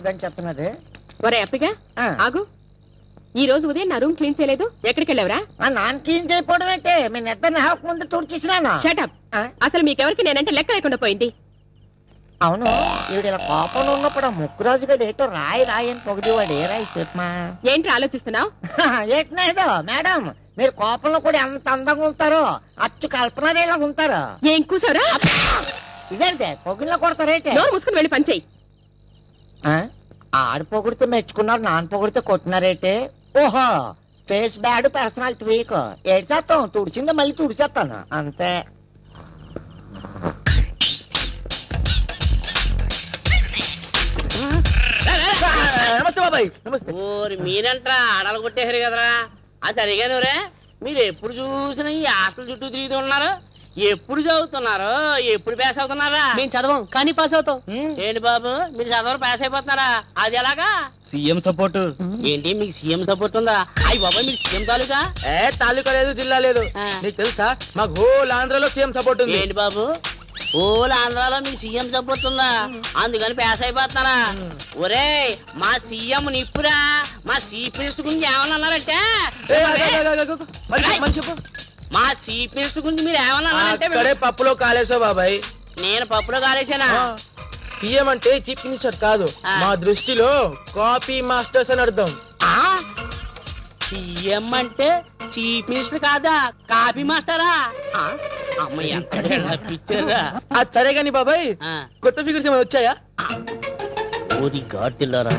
అర్థం చెప్తున్నది. ఒరే అప్పిగా ఆగు. ఈ రోజు ఉదయం నా రూమ్ క్లీన్ చేయలేదు, ఎక్కడికి వెళ్ళావరా? నాన్న క్లీన్ చేయకపోవడం అయితే మీ నిద్ర హాఫ్ ముందు తుడిచేసినాను. షటప్. అసలు మీకెవరికి నేనంటే లెక్క లేకుండా పోయింది. అవును, ఈవిడ ఇలా కోపంలో ఉన్నప్పుడు ముక్కురాజు గడు ఏటో రాయి రాయి అని పొగిడేవాడు. ఏ రాయి చెప్పమా? ఏంటి ఆలోచిస్తున్నావు? ఏదో మేడం, మీరు కోపంలో కూడా ఎంత అందంగా ఉంటారో అచ్చు కల్పనలా ఉంటారు. ఏం కూసారా? ఇదేంటే పొగిల్లో కొడతారేంటి? నోరు మూసుకుని వెళ్ళి పనిచేయి. ఆడు పొగిడితే మెచ్చుకున్నారు, నాన్న పొగిడితే కొట్టినారేంటి? ఓహో, ఫేస్ బ్యాడ్ పర్సనాలిటీ వీక్. ఏడ్చేస్తాం, తుడిచిందో మళ్ళీ తుడిచేస్తాను అంతే. నమస్తే బాబాయ్. నమస్తే. మీరంట్రా ఆడలు కొట్టేశారు కదరా. అది సరిగానే మీరు ఎప్పుడు చూసినా ఈ హాస్టల్ చుట్టూ తిరుగుతూ ఉన్నారు. ఎప్పుడు చదువుతున్నారు? ఎప్పుడు పాస్ అవుతున్నారా? మేము చదవం కానీ పాస్ అవుతాం. ఏంటి బాబు, మీరు చదవరు పాస్ అయిపోతున్నారా? అది ఎలాగా? CM support. ఏంటి మీకు సీఎం సపోర్ట్ ఉందా? అయ్యి బాబాయ్, మీరు సీఎం తాలూకా? తాలూకా లేదు, జిల్లా లేదు. నీకు తెలుసా మాకు హోల్ ఆంధ్రలో సీఎం సపోర్ట్ ఉంది. ఏంటి బాబు, ఓల్ ఆంధ్రాలో మీకు సీఎం సపోర్ట్ ఉందా? అందుకని పాస్ అయిపోతున్నారా? ఒరే, మా సీఎం నిప్పురా. మా చీఫ్ మినిస్టర్ గురించి ఏమన్నా అన్నారంటే, మా చీఫ్ మినిస్టర్ గురించి మీరు ఏమన్నా అన్నారంటే పప్పులో కాలేసావు బాబాయ్. నేను పప్పులో కాలేసానా? సీఎం అంటే చీఫ్ మినిస్టర్ కాదు, మా దృష్టిలో కాపీ మాస్టర్స్ అని అర్థం. సీఎం అంటే చీఫ్ మినిస్టర్ కాదా, కాపీ మాస్టరా? అమ్మయ్య, అది సరే గాని బాబాయ్, కొత్త ఫిగర్స్ ఏమైనా వచ్చాయా? ఓది గాడ్తిల్లారా,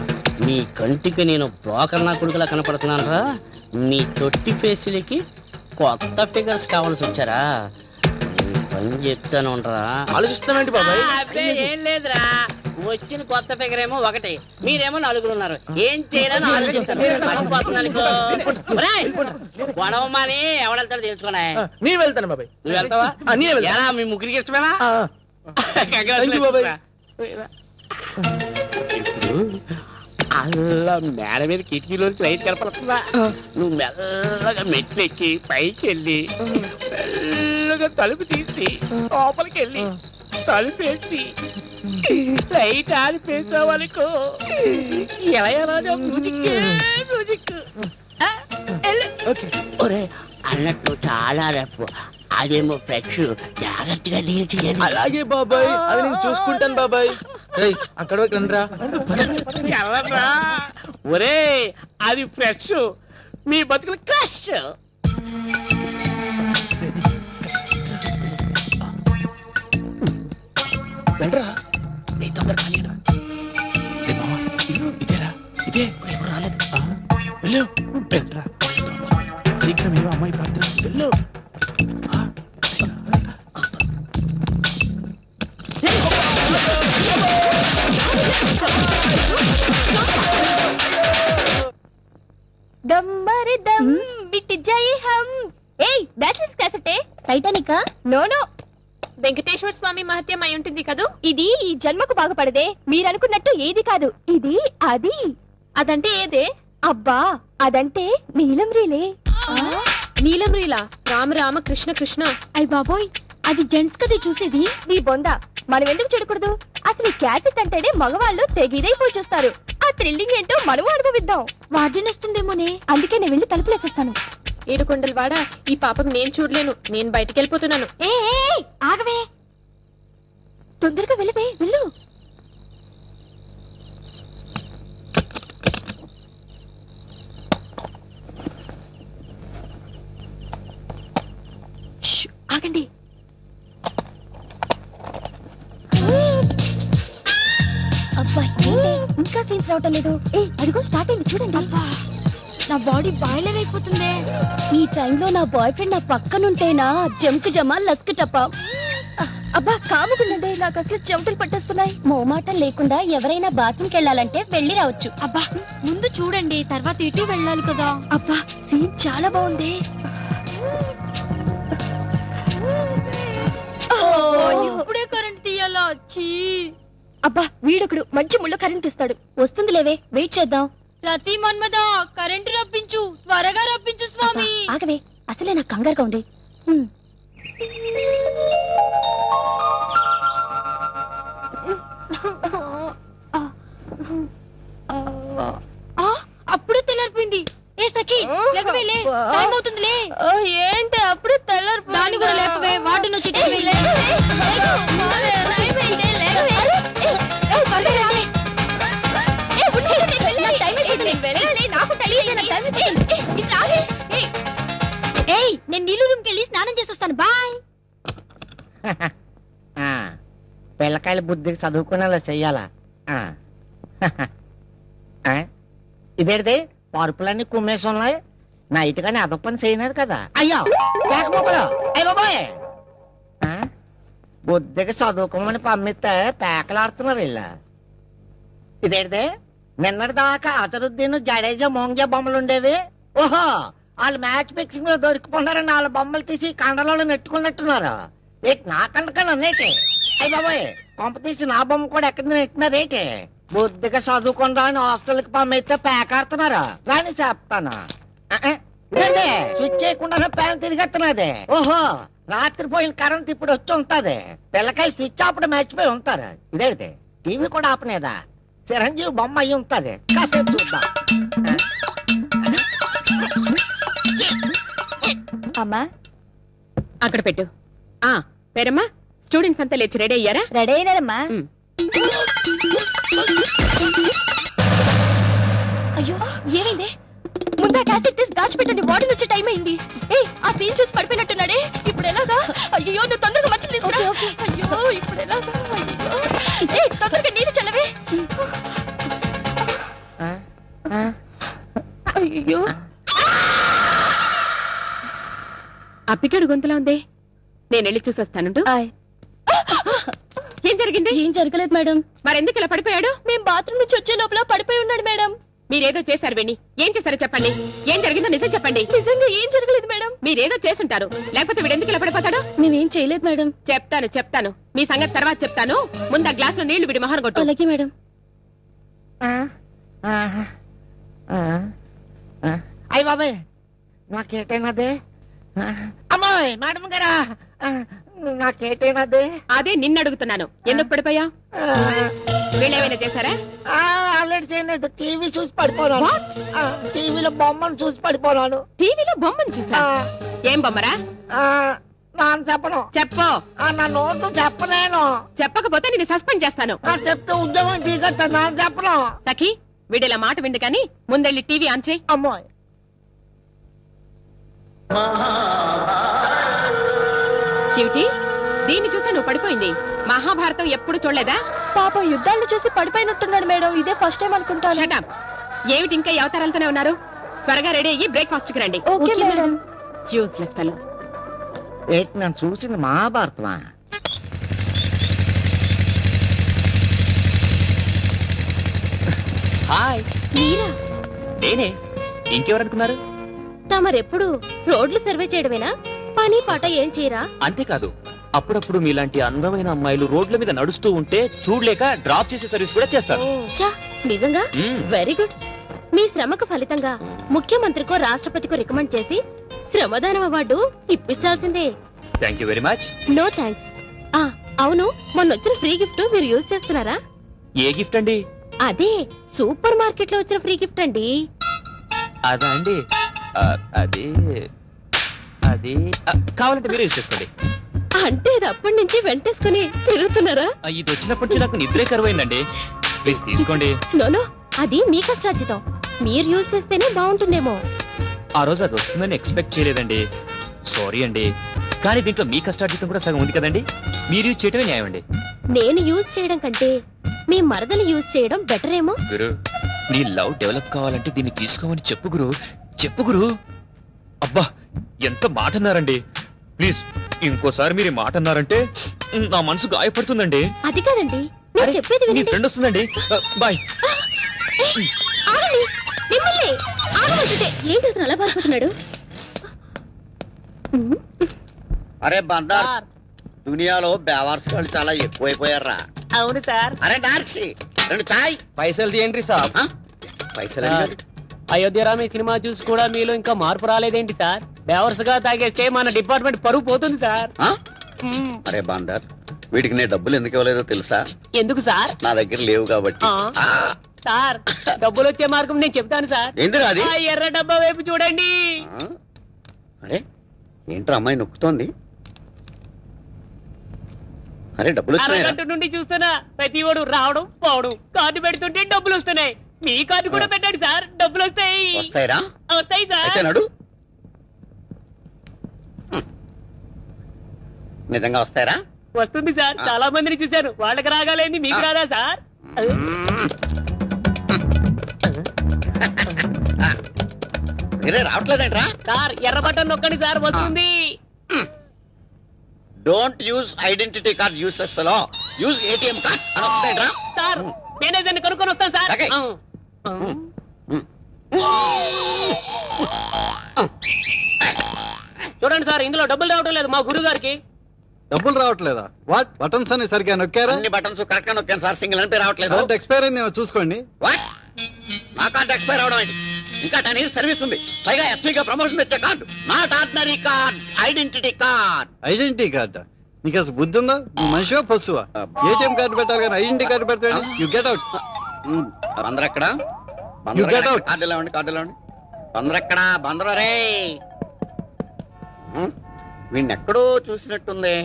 మీ కంటికి నేను బ్రోకర్ నా కొడుకులా కనపడుతున్నానరా. మీ తొట్టి పేసులకి కొత్త ఫిగర్స్ కావాల్సి వచ్చారా? పని చెప్తాను ఆలోచిస్తామేంటి బాబాయ్? ఏం లేదురా, వచ్చిన కొత్త ఫిగర్ ఏమో ఒకటి, మీరేమో నలుగురు ఉన్నారు. ఏం చేయాలని ఆలోచిస్తాను. గొడవ మాని ఎవడెళ్తాడో తెలుసుకోలే. నేను వెళ్తాను బాబాయ్. నువ్వు వెళ్తావా? ఎలా, మీ ముగ్గురికి ఇష్టమేనా? ఇప్పుడు అలా మేడ మీద కిటికీలోంచి లైట్ కనపడుతుందా? నువ్వు మెల్లగా మెట్లు ఎక్కి పైకి వెళ్ళి మెల్లగా తలుపు తీసి లోపలికి వెళ్ళి తలుపేసి లైట్ ఆడిపేసావనుకో, ఎలా ఎలాగో మ్యూజిక్. ఒరే, అన్నట్టు చాలా రేపు అదేమో ఫ్రెష్, జాగ్రత్తగా డీల్ చేయాలి. అలాగే బాబాయ్, అది నేను చూసుకుంటాను బాబాయ్. అక్కడ రండిరా. ఒరే, అది ఫ్రెష్, మీ బతుకులు క్రష్. రండిరా, నీ తొందరగా ఇదేరా, ఇదే రాలేదు. వెళ్ళు, రండిరా, శీఘ్రం ఏమో అమ్మాయి పాత్ర. వెళ్ళు. దమ్మరి దమ్ బిట్ జై హమ్. ఏయ్, బ్యాచిలర్స్ క్యాసెటే టైటానికా? నో నో, వెంకటేశ్వర స్వామి మహత్యం అయి ఉంటుంది కదూ. ఇది ఈ జన్మకు బాగుపడదే, మీరనుకున్నట్టు ఏది కాదు. ఇది అది. అదంటే ఏదే? అబ్బా, అదంటే నీలం రీలే. నీలం రీలా? రామ రామ కృష్ణ కృష్ణ. అయ్ బాబోయ్, అది జెంట్స్ కదే చూసేది. నీ బొంద, మనం ఎందుకు చూడకూడదు? అసలు క్యాసెట్ అంటేనే మగవాళ్ళు తెగిదైపోయి చూస్తారు. ఆ థ్రిల్లింగ్ ఏంటో మనము అనుభవిద్దాం. వార్డెన్ వస్తుందేమోనే, అందుకే నేను వెళ్ళి తలుపులేసేస్తాను. ఏడుకొండలు వాడా, ఈ పాపకు నేను చూడలేను, నేను బయటికి వెళ్ళిపోతున్నాను. ఏ ఆగవే, తొందరగా వెళ్ళవే, వెళ్ళు. ఆగండి. అబ్బా, ఇంకా సీన్స్ రావటం లేదు. అదిగో స్టార్ట్ అయింది చూడండి. నా బాడీ బాయిలర్ అయిపోతుంది. ఈ టైంలో నా బాయ్ ఫ్రెండ్ నా పక్కనుంటేనా జంకు జమా లస్క్ టప్ప. అబ్బా, కాముకుండండి, నాకు అసలు చెమటలు పట్టేస్తున్నాయి. మోమాటం లేకుండా ఎవరైనా బాత్రూమ్కి వెళ్ళాలంటే వెళ్ళి రావచ్చు. అబ్బా, ముందు చూడండి, తర్వాత ఇటు వెళ్ళాలి కదా. అబ్బా, సీన్ చాలా బాగుంది. ఇప్పుడే కరెంట్ తీయాలా? అబ్బా, వీడొకడు మంచి ముళ్ళ కరెంట్ తీస్తాడు. వస్తుంది లేవే, వెయిట్ చేద్దాం. రతి మన్మదా, కరెంటు రప్పించు, త్వరగా రప్పించు స్వామి. ఆగవే, అసలే నాకు కంగారుగా ఉంది. టైం అవుతుందిలే. ఏంటి అప్పుడు తెల్లరు దాన్ని కూడా లేపవే. వాటిని వచ్చి నేను నీళ్ళు రూమ్కి వెళ్ళి స్నానం చేసి వస్తాను. బాయ్. పిల్లకాయల బుద్ధికి చదువుకునేలా చెయ్యాలా? ఇదేంటిది పరుపులన్నీ కుమ్మేసి ఉన్నాయి. నైట్ గానీ అదొప్పని చేయలేదు కదా. అయ్యో పేకపోకలు అయ్య బాబాయ్. బుద్ధికి చదువుకోమని పంపిస్తే పేకలాడుతున్నారు ఇలా. ఇదేంటిది నిన్నటి దాకా అతరుద్దీన్ జడేజా మోంగ్యా బొమ్మలు ఉండేవి. ఓహో వాళ్ళు మ్యాచ్ ఫిక్సింగ్ లో దొరికిపోన్నారని వాళ్ళ బొమ్మలు తీసి కండలో నెట్టుకున్నట్టున్నారు. నా కండకన్నా నేటి అయ్య బాబాయ్ పంప తీసి నా బొమ్మ కూడా ఎక్కడ నెట్టినారేటి? బుద్ధిగా చదువుకుంటా అని హాస్టల్కి పంపిస్తే పేకాడుతున్నారు. రాని చెప్తాను. స్విచ్ చేయకుండా ఫ్యాన్ తిరిగెత్తున్నది. ఓహో రాత్రి పోయిన కరెంట్ ఇప్పుడు వచ్చి ఉంటది. పిల్లకాయలు స్విచ్ ఆపడం మర్చిపోయి ఉంటారు. ఇదేంటి టీవీ కూడా ఆపనేదా? చిరంజీవి బొమ్మ అయ్యి ఉంటది. కాసేపు చూద్దాం. అమ్మా అక్కడ పెట్టు. పేరమ్మా స్టూడెంట్స్ అంతా లేచి రెడీ అయ్యారా? రెడీ అయినారమ్మా. అయ్యో ఏమైంది? ముందా క్యాసెట్ తీసి దాచిపెట్టండి. వార్డెన్ వచ్చే టైం అయింది. ఆ సీన్ చూసి పడిపోయినట్టున్నాడే. ఇప్పుడు ఎలాగా? అయ్యో నువ్వు తొందరగా మంచి తీసుకురా. అయ్యో ఇప్పుడు ఎలాగా? తొందరగా నీళ్ళు చల్లవే. అయ్యో అప్పికడు గొంతులా ఉంది. నేను వెళ్ళి చూసొస్తాను. ఏం జరిగింది? ఏం జరగలేదు మేడం. మరెందుకు ఇలా పడిపోయాడు? మేము బాత్రూమ్ నుంచి వచ్చే లోపల పడిపోయి ఉన్నాడు మేడం. మీరేదో చేశారు విని. ఏం చేశారో చెప్పండి. ఏం జరిగిందో నిజం చెప్పండి. నిజంగా ఏం జరగలేదు మేడం. మీరేదో చేసుంటారు. లేకపోతే వీడెందుకు ఇలా పడిపోతాడు? మేమేం చేయలేదు మేడం. చెప్తాను మీ సంగతి తర్వాత చెప్తాను. ముందు ఆ గ్లాస్ లో నీళ్లు విడి మహాన్ కొట్టు. అలాగే మేడం. అయ్య బాబాయ్ నాకేటైనదే? అమ్మాయి మేడం గారా నాకేటైనదే? అదే నిన్ను అడుగుతున్నాను. ఎందుకు పడిపోయా? వీళ్ళేమైనా చేశారా? ఆల్రెడీ చేయలేదు. టీవీ చూసి పడిపోనాను. టీవీలో బొమ్మను చూసి పడిపోనాను. టీవీలో బొమ్మను చూసా? ఏం బొమ్మరా? నాన్న చెప్పను. చెప్పు. నా నోటు చెప్పలేను. చెప్పకపోతే నేను సస్పెండ్ చేస్తాను. చెప్తే ఉద్యోగం దిగొస్తా. నాన్న చెప్పను. సఖి వీడిలా మాట విండు కానీ ముందెళ్ళి టీవీ ఆన్ చేయి. అమ్మాయి క్యూటీ దీన్ని చూసా నువ్వు పడిపోయింది. మహాభారతం ఎప్పుడు చూడలేదా? పాపం యుద్ధాలను చూసి పడిపోయినట్టున్నాడు మేడం. ఇదే ఫస్ట్ టైం అనుకుంటాను. Shut up. ఏమిటి ఇంకా ఈ అవతారాలతోనే ఉన్నారు? త్వరగా రెడీ అయ్యి బ్రేక్ఫాస్ట్ కి రండి. Okay madam. Useless fellow. ఏంటి నేను చూసింది మహాభారతమా? హాయ్ మీరా? నేనే. ఇంకెవరనుకున్నారు? తమరెప్పుడు రోడ్లు సర్వే చేయడమేనా? పని పాట ఏం చేయరా? అంతేకాదు అప్పుడప్పుడు మీలాంటి అందమైన అమ్మాయిలు రోడ్ల మీద నడుస్తూ ఉంటే చూడలేక డ్రాప్ చేసే సర్వీస్ కూడా చేస్తారు. నిజంగా వెరీ గుడ్. మీ శ్రమకు ఫలితంగా ముఖ్యమంత్రికో రాష్ట్రపతికో రికమెండ్ చేసి శ్రమదానం అవార్డు ఇప్పించాల్సిందే. Thank you very much. No thanks. అవును మొన్న వచ్చిన ఫ్రీ గిఫ్ట్ మీరు యూజ్ చేస్తున్నారా? ఏ గిఫ్ట్ అండి? అదే సూపర్ మార్కెట్ లో వచ్చిన ఫ్రీ గిఫ్ట్ అండి. అదా అండి? అది అది కావాలంటే మీరు యూజ్ చేసుకోండి. అంటే అప్పటి నుంచి వెంటేసుకుని తిరుగుతున్నారా? ఇది వచ్చినప్పటి నుంచి నాకు నిద్రే కరువైందండి. ప్లీజ్ తీసుకోండి. నోనో అది మీ కష్టార్జితం. మీరు యూజ్ చేస్తేనే బాగుంటుందేమో. ఆ రోజు అది వస్తుందని ఎక్స్పెక్ట్ చేయలేదండి. సారీ అండి. కానీ దీంట్లో మీ కష్టార్జితం కూడా సగం ఉంది కదండి. మీరు యూజ్ చేయడమే న్యాయం అండి. నేను యూజ్ చేయడం కంటే మీ మరదలు యూజ్ చేయడం బెటర్ ఏమో. గురు నీ లవ్ డెవలప్ కావాలంటే దీన్ని తీసుకోమని చెప్పు గురు. చెప్పు గురు. అబ్బా ఎంత మాట అన్నారండి. ప్లీజ్ ఇంకోసారి మీరు మాట అన్నారంటే నా మనసు గాయపడుతుందండి. అది కాదండి నేను చెప్పేది నీ వినండి. ఫ్రెండ్ వస్తుందండి. బాయ్. ఆగండి. మిమ్మల్ని ఆగమంటుంటే ఏంటి అతను అలా బాధపడుతున్నాడు? అరే బందార్ దునియాలో బేవార్స్ వాళ్ళు చాలా ఎక్కువైపోయారా? అవును సార్. అరే డార్సీ రెండు చాయ్. పైసలు తీయండి సార్. పైసలు అడిగాడు. అయోధ్యరామ్ ఈ సినిమా చూసి కూడా మీలో ఇంకా మార్పు రాలేదేంటి సార్? బేవర్స్ గా తాగేస్తే మన డిపార్ట్మెంట్ పరువు పోతుంది సార్. అరే బందార్ వీటికి నేను డబ్బులు ఎందుకు ఇవ్వలేదో తెలుసా? ఎందుకు సార్? నా దగ్గర లేవు కాబట్టి. సార్ డబ్బులు వచ్చే మార్గం నేను చెప్తాను సార్. ఎందుకు అది? ఎర్ర డబ్బా వైపు చూడండి. అరే ఏంట్రా అమ్మాయి నొక్కుతోంది? అరే డబ్బులు వచ్చినాయి. అరగంట నుండి చూస్తున్నా ప్రతి వాడు రావడం పోవడం, కార్డు పెడుతుంటే డబ్బులు వస్తున్నాయి. మీ కార్డు కూడా పెట్టండి సార్, డబ్బులు వస్తాయి. వస్తాయిరా? వస్తాయి అయితే సార్. నడు. నిజంగా వస్తాయిరా? వస్తుంది సార్, చాలా మందిని చూశాను. వాళ్ళకి రాగాలేంది మీకు రాదా సార్? మీరే రావట్లేదేంట్రా? సార్ ఎర్ర బటన్ నొక్కండి సార్, వస్తుంది. Don't use identity card, useless fellow. Use ATM card అని వస్తుందేంట్రా? సార్ మేనేజర్ని కనుక్కొని వస్తాను సార్. Okay. చూడండి సార్, ఇందులో డబ్బులు రావడం లేదు మా గురువు గారికి. డబ్బులు రావట్లేదా? వాట్ బటన్స్ అని సరిగ్గా నొక్కారా? అన్ని బటన్స్ కరెక్ట్ గా నొక్కాను సార్, సింగిల్ అంటే రావట్లేదు. కార్డ్ ఎక్స్పైర్ అయిందేమో చూసుకోండి. వాట్? నా కార్డు ఎక్స్పైర్ అవడం ఏంటి? ఇంకా 10 years సర్వీస్ ఉంది. పైగా ఎస్పీగా ప్రమోషన్ వచ్చే card, not ordinary card, identity card. Identity card? నీకు అసలు బుద్ధి ఉందా? నువ్వు మనిషివా పశువా? ఏటీఎం కార్డు పెట్టాలి కానీ ఐడెంటిటీ కార్డు పెడతాడు. You get out. బందరెక్కడ? You get out. కార్డు ఎలా ఉండి, కార్డు ఎలా ఉండి. బందరెక్కడా? బందర రే. వీడిని ఎక్కడో చూసినట్టుంది.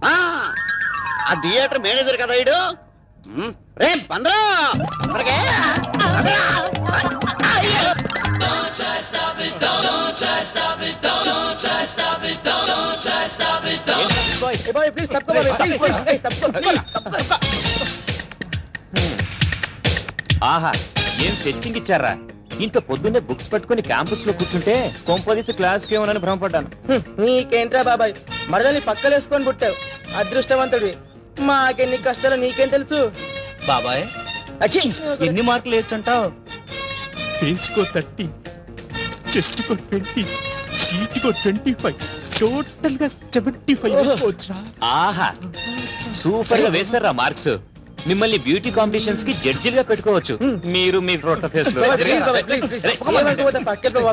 ఆ థియేటర్ మేనేజర్ కదా వీడు. రే బందరా, బందరకే ఆహా, ఏం సెట్టింగ్ ఇచ్చారా? ఇంత పొద్దున్నే బుక్స్ పట్టుకుని క్యాంపస్ లో కూర్చుంటే కొంపదీసి క్లాస్ కి ఏమోనని భ్రమపడ్డాను. నీకేంట్రా బాబాయ్, మరదల్ని పక్కలేసుకొని పుట్టావు, అదృష్టవంతుడివి. మాకెన్ని కష్టాలు నీకేం తెలుసు బాబాయ్. అచ్చి, ఎన్ని మార్కులు వేయొచ్చంటావు? ఫేస్కో 30, చెస్ట్కో 20, సీట్కో 25, టోటల్ గా 75 వేసుకోవచ్చురా. ఆహా, సూపర్ గా వేశారా మార్క్స్. మిమ్మల్ని బ్యూటీ కాంపిటీషన్స్ కి జడ్జిలుగా పెట్టుకోవచ్చు. మీరు మీ రొట్ట ఫేస్ లో.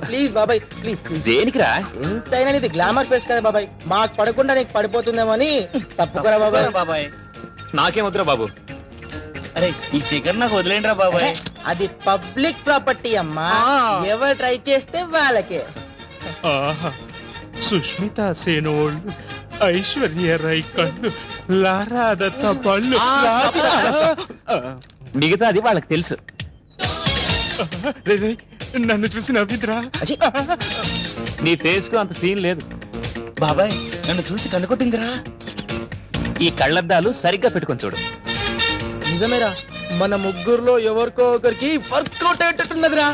ప్లీజ్ బాబాయ్, ప్లీజ్. దేనికిరా? ఎంతైనా నీది గ్లామర్ ఫేస్ కదా బాబాయ్, మాకు పడకుండా నీకు పడిపోతుందేమో అని. తప్పుకోరా బాబాయ్. బాబాయ్ నాకేం వద్దురా బాబు. అరే ఈ చికెన్ నాకు వదిలేండిరా బాబాయ్. అది పబ్లిక్ ప్రాపర్టీ అమ్మా, ఎవరు ట్రై చేస్తే వాళ్ళకే. ఆహా, సుష్మిత సేనోళ్ళు, ఐశ్వర్య రై కళ్ళు, లారా దత్త పళ్ళు, మిగతా అది వాళ్ళకి తెలుసు. రే, నన్ను చూసి నవ్విందిరా. నీ ఫేస్ కు అంత సీన్ లేదు బాబాయ్, నన్ను చూసి కనుకొట్టిందిరా. ఈ కళ్ళద్దాలు సరిగ్గా పెట్టుకొని చూడు. నిజమేరా, మన ముగ్గురులో ఎవరికో ఒకరికి వర్కౌట్ అయ్యేటట్టున్నదిరా.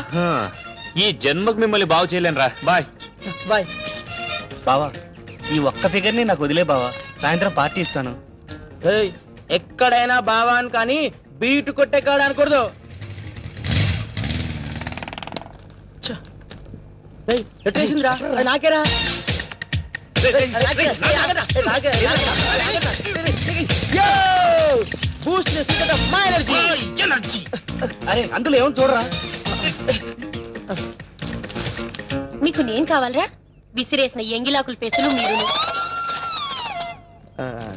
ఈ జన్మకు మిమ్మల్ని బాగు చేయలేనురా. Bye bye. బావా, ఈ ఒక్క ఫిగర్ ని నాకు వదిలే బావా, సాయంత్రం పార్టీ ఇస్తాను. ఎక్కడైనా బావా అని కానీ బీటు కొట్టే కాడ అనకూడదు. ఎట్టేసిందిరా, అది నాకేరా. అరే అందులో ఏమో చూడరా. మీకు నేను కావాలరా? విసిరేసిన ఎంగిలాకుల ఫేసులు మీరు.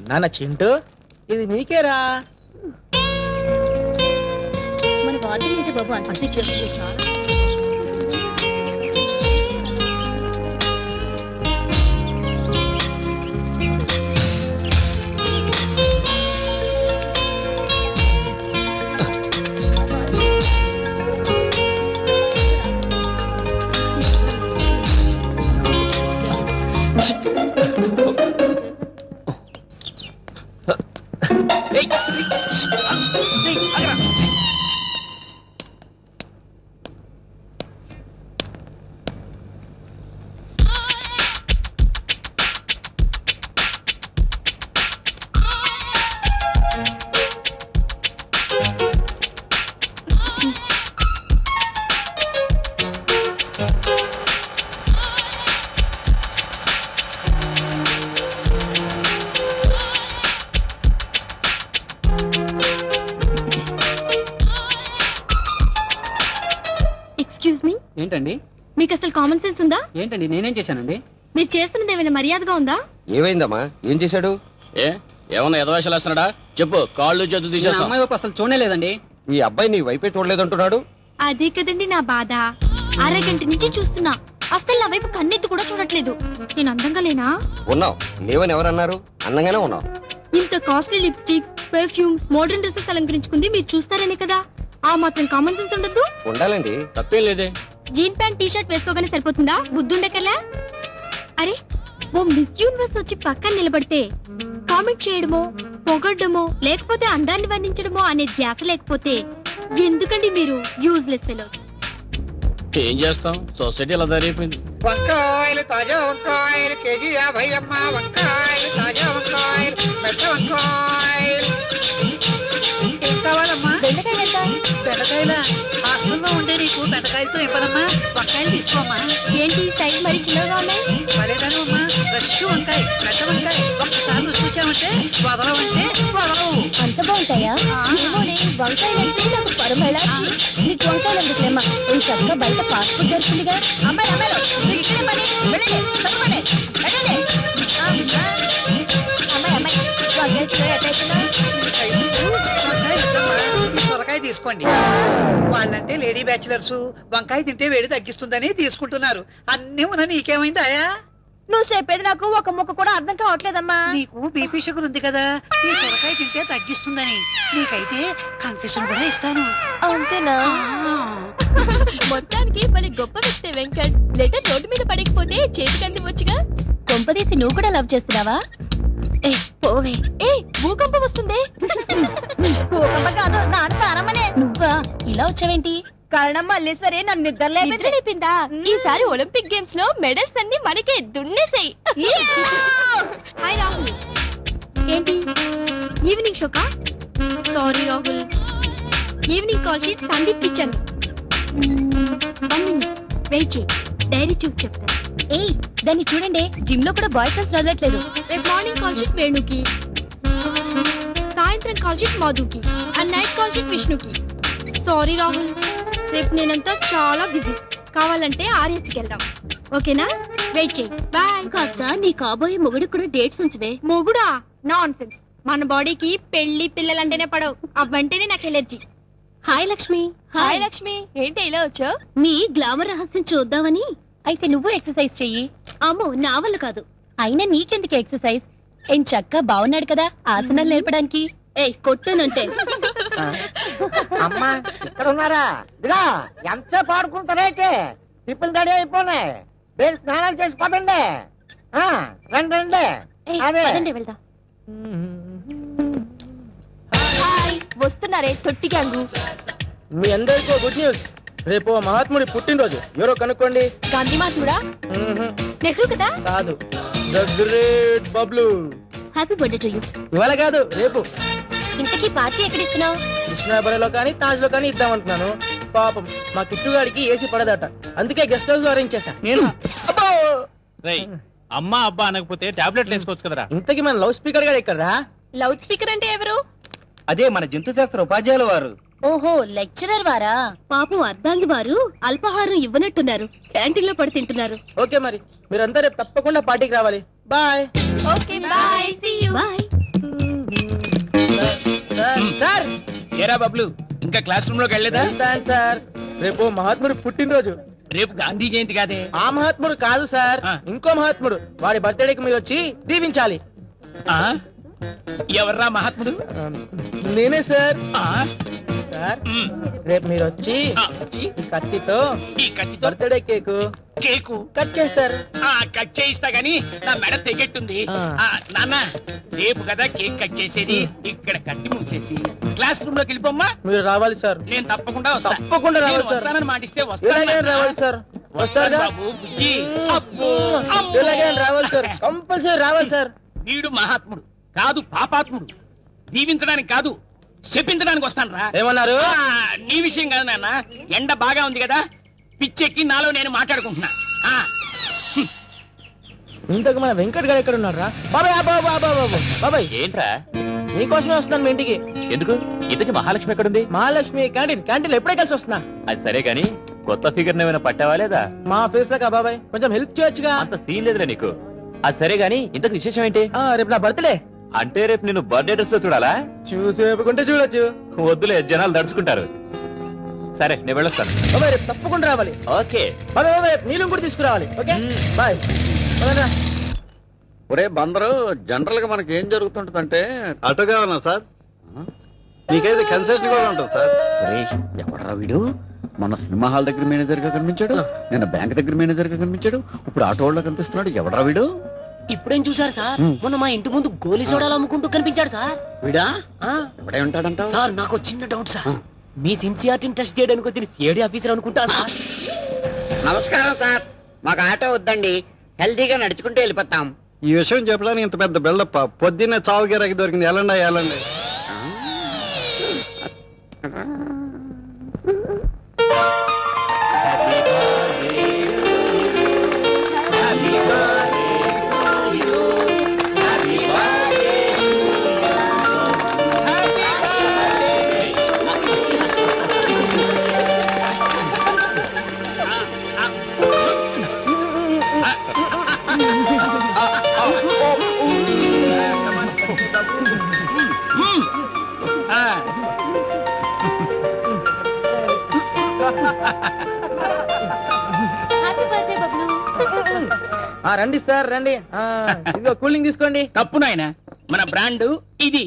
నాన్న చింటూ, ఇది నీకేరా. మన వాదన ఏంటి బాబు అంత చేస్తుంది? చాలా ఏంటండి? మీకు అసలు కామన్ సెన్స్ ఉందా? ఏంటండి నేనేం చేశానండి? మీరు చేస్తున్నది ఏమైనా మర్యాదగా ఉందా? ఏమైందమ్మా? ఏం చేశాడు? ఏమన్నా ఎదవేషాలు వేస్తున్నాడా? చెప్పు, కాళ్ళు చేతులు తీసేస్తా. అమ్మాయి వైపు అసలు చూడలేదండి. ఈ అబ్బాయి నీ వైపే చూడలేదంటున్నాడు. అదే కదండి నా బాధ. అరగంట నుంచి చూస్తున్నా, అసలు నా వైపు కన్నెత్తి కూడా చూడట్లేదు. నేను అందంగా లేనా? ఉన్నావు, లేవని ఎవరన్నారు? అందంగానే ఉన్నావు. ఇంత costly lipstick, perfume, modern dresses అలంకరించుకుంది మీరు చూస్తారనే కదా. ఆ మాత్రం కామన్ సెన్స్ ఉండదు? ఉండాలండి. తప్పేం లేదే. జీన్ ప్యాంట్ టీ షర్ట్ వేసుకోగానే సరిపోతుందా? బుద్ధుండకల్లా. అరే, ఓ మిస్ యూనివర్స్ వచ్చి పక్కన నిలబడితే కామెంట్ చేయడమో, పొగడ్డమో, లేకపోతే అందాన్ని వర్ణించడమో అనే ధ్యాస లేకపోతే ఎందుకండి మీరు యూజ్లెస్ ఫెలోస్? ఏం చేస్తాం, సొసైటీ అలా జరిగిపోయింది. వంకాయలు, తాజా వంకాయలు కేజీ 50 అమ్మ. వంకాయలు, తాజా వంకాయలు, మెట్ట వంకాయలు. ఏం కావాలమ్మా? బెండకాయల హాస్టల్లో ఉండే నీకు బెండకాయలతో ఇవ్వనమ్మా. వంకాయలు తీసుకోమ్మా. ఏంటి సైజ్ మరి చిన్నగా ఉన్నాయి? పడేదాను అమ్మా. ఫ్రెష్ వంకాయ, మెట్ట వంకాయ. ఒక్కసారి రుచి చూసామంటే వదలవంటే వదలవు. అంత బాగుంటాయా? వంకాయలంటే నాకు పరమేళాచి. నీకు వంకాయలు ఎందుకులేమ్మా, ఈ చక్కగా బయట ఫాస్ట్ ఫుడ్ దొరుకుతుందిగా. అమ్మాయి అమ్మాయిలు ఇక్కడే పని, వెళ్ళండి, చదవండి, వెళ్ళండి. అమ్మాయి అమ్మాయి వంకాయలు కిలో ఎట్లయితున్నా? సొరకాయ తీసుకోండి. వాళ్ళంటే లేడీ బ్యాచిలర్స్, వంకాయ తింటే వేడి తగ్గిస్తుందని తీసుకుంటున్నారు. అన్నీ ఉన్న నీకేమైందా? నువ్వు చెప్పేది నాకు ఒక ముక్క కూడా అర్థం కావట్లేదమ్మా. నీకు బీపీ షుగర్ ఉంది కదా, ఈ సొరకాయ తింటే తగ్గిస్తుందని. నీకైతే కన్సెషన్ కూడా ఇస్తాను. అంతేనా? మొత్తానికి మళ్ళీ గొప్ప వ్యక్తి వెంకట్. లెటర్ రోడ్డు మీద పడకపోతే చేతికంది వచ్చుగా. కొంపదీసి నువ్వు కూడా లవ్ చేస్తున్నావా? ఏ పోవే. ఏ భూకంపం వస్తుంది. భూకంపం కాదు, నువ్వా ఇలా వచ్చావేంటి? కారణం మల్లేశ్వరి నన్ను నిద్రలేపిందా. ఈసారి ఒలింపిక్ గేమ్స్ లో మెడల్స్ అన్ని మనకే దున్నేసాయి. హాయ్ రాహుల్. ఏంటి ఈవినింగ్ షోకా? Sorry Rahul, evening call sheet Sandeep ఇచ్చాను. వెయిట్ చేయి, డైరీ చూసి చెప్తాను. ఏయ్ దాన్ని చూడండి, జిమ్ లో కూడా బాయ్ ఫ్రెండ్స్ వదలట్లేదు. రేపు మార్నింగ్ కాల్ షీట్ వేణుకి, సాయంత్రం కాల్ షీట్ మధుకి, అండ్ నైట్ కాల్ షీట్ విష్ణుకి. సారీ రాహుల్, రేపు నేనంతా చాలా బిజీ. కావాలంటే ఆర్ఎస్కి వెళ్దాం, ఓకేనా? వెయిట్ చేయి, బాయ్. కాస్త నీ కాబోయే మొగుడికి కూడా డేట్స్ ఉంచవే. మొగుడా? Nonsense. మన బాడీకి పెళ్లి పిల్లలంటేనే పడవు, అవ్వంటేనే నాకు allergy. Hi Lakshmi. Hi Lakshmi, ఏంటి ఇలా వచ్చావు? మీ గ్లామర్ రహస్యం చూద్దామని. అయితే నువ్వు ఎక్సర్సైజ్ చెయ్యి. అమ్మో నా వల్ల కాదు. అయినా నీకెందుకు ఎక్సర్సైజ్? ఏం చక్క బాగున్నాడు కదా ఆసనాలు నేర్పడానికి. ఏయ్ కొట్టానంటే. అమ్మా ఇక్కడ ఉన్నారా? ఇదిగా ఎంతసేపు ఆడుకుంటారైతే టిఫిన్ రెడీ అయిపోయినాయి. వేసి స్నానాలు చేసి పదండి. రండి రండి. అదే వెళ్దాం. హాయ్, వస్తున్నారే తొట్టి గ్యాంగు. మీ అందరికీ గుడ్ న్యూస్. రేపు మహాత్ముడి పుట్టినరోజు. ఎవరో కనుక్కోండి. గాంధీ మహాత్ముడా? నెహ్రూ కదా? కాదు, the great Bablu. Happy birthday to you. ఇవాళ కాదు, రేపు. ఇంతకీ పార్టీ ఎక్కడ ఇస్తున్నావు? కృష్ణాపురంలో కానీ తాజ్ లో కానీ ఇద్దామనుకున్నాను. పాపం మా కిట్టుగాడికి ఏసీ పడదట, అందుకే గెస్ట్ హౌస్ లో అరేంజ్ చేశా. నేను అమ్మా అబ్బా అనకపోతే టాబ్లెట్లు వేసుకోవచ్చు కదరా. ఇంతకీ మన లౌడ్ స్పీకర్ గారు ఎక్కడరా? లౌడ్ స్పీకర్ అంటే ఎవరు? అదే మన జంతు శాస్త్ర ఉపాధ్యాయుల వారు. ఓహో లెక్చరర్ వారా? పాపం అర్ధాంగి వారు అల్పాహారం ఇవ్వనట్టున్నారు, క్యాంటీన్ లో పడి తింటున్నారు. ఓకే మరి మీరంతా రేపు తప్పకుండా పార్టీకి రావాలి. Bye. Okay bye, see you. Bye. Sir ఏరా బబ్లు, ఇంకా క్లాస్ రూమ్ లోకి వెళ్ళలేదా? సార్ రేపు మహాత్ముడు పుట్టినరోజు. రేపు గాంధీ జయంతి కాదే. ఆ మహాత్ముడు కాదు సార్, ఇంకో మహాత్ముడు. వాడి బర్త్డేకి మీరు వచ్చి దీవించాలి. ఎవర్రా మహాత్ముడు? నేనే సార్. సార్ రేపు మీరు వచ్చి కత్తితో బర్త్డే కేకు కట్ చేస్తారు. కట్ చేయిస్తా గానీ నా మెడ తెగెట్టుంది. నాన్న రేపు కదా కేక్ కట్ చేసేది, ఇక్కడ కట్టి మూసేసి క్లాస్ రూమ్ లోకి వెళ్ళిపోమ్మా. మీరు రావాలి సార్. నేను తప్పకుండా తప్పకుండా రావాలి సార్. వస్తానని మాటిస్తే రావాలి సార్. వస్తారు రావాలి సార్, కంపల్సరీ రావాలి సార్. వీడు మహాత్ముడు కాదు, పాపాత్ముడు. దీవించడానికి కాదు, చెప్పించడానికి వస్తాను రా. ఏమన్నారు? నీ విషయం కాదు నాన్న. ఎండ బాగా ఉంది కదా, పిచ్చెక్కి నాలో నేను మాట్లాడుకుంటున్నా. ఇంతకు మన వెంకట్ గారు ఎక్కడ ఉన్నారా? బాబాయ్ బాబాయ్ ఏంట్రా? నీకోసమే వస్తున్నాను మీ ఇంటికి. ఎందుకు? ఇంతకి మహాలక్ష్మి ఎక్కడుంది? మహాలక్ష్మి క్యాంటీన్ లో ఎప్పుడే కలిసి వస్తున్నా. అది సరే గాని కొత్త ఫిగర్ ఏమైనా పట్టావా లేదా? మా ఫేస్ లాగా బాబాయ్, కొంచెం హెల్ప్ చేయొచ్చుగా. అంత సీన్ లేదురా నీకు. అది సరే గాని ఇంతకు విశేషం ఏంటి? రేపు నా బర్త్డే. అంటే రేపు నేను బర్త్డే డ్రెస్ లో చూడాలా? చూసి వేపుకుంటే చూడొచ్చు. వద్దులే, జనాలు దడుచుకుంటారు. సరే నేను వెళ్ళొస్తాను. రేపు తప్పకుండా రావాలి. ఓకే. నీళ్ళు కూడా తీసుకురావాలి. Okay bye. ఒరే బందరు, జనరల్ గా మనకి ఏం జరుగుతుంటదంటే ఆటో కావాలా సార్? మీకైతే కన్సెషన్ కూడా ఉంటుంది సార్. ఎవడరా వీడు? మన సినిమా హాల్ దగ్గర మేనేజర్ గా కనిపించాడు, నేను బ్యాంక్ దగ్గర మేనేజర్ గా కనిపించాడు, ఇప్పుడు ఆటో వాళ్ళ కనిపిస్తున్నాడు. ఎవడరా వీడు? ఇప్పుడేం చూసారు సార్? మొన్న మా ఇంటి ముందు గోలీ సోడాలు అమ్ముకుంటూ కనిపించాడు సార్. వీడా? ఎవడై ఉంటాడంట సార్? నాకు చిన్న డౌట్ సార్. మీ సిన్సియారిటీని టెస్ట్ చేయడానికి వచ్చిన సిఐడి ఆఫీసర్ అనుకుంటా సార్. నమస్కారం సార్, మాకు ఆటో వద్దండి, హెల్దీగా నడుచుకుంటూ వెళ్ళిపోతాం. ఈ విషయం చెప్పడానికి ఇంత పెద్ద బిల్డప్ పొద్దున్నే చావు గిరాకి దొరికింది. ఎలాండి ఎలాండి రండి సార్ రండి. ఇదిగో కూలింగ్ తీసుకోండి. తప్పు నాయన, మన బ్రాండ్ ఇది.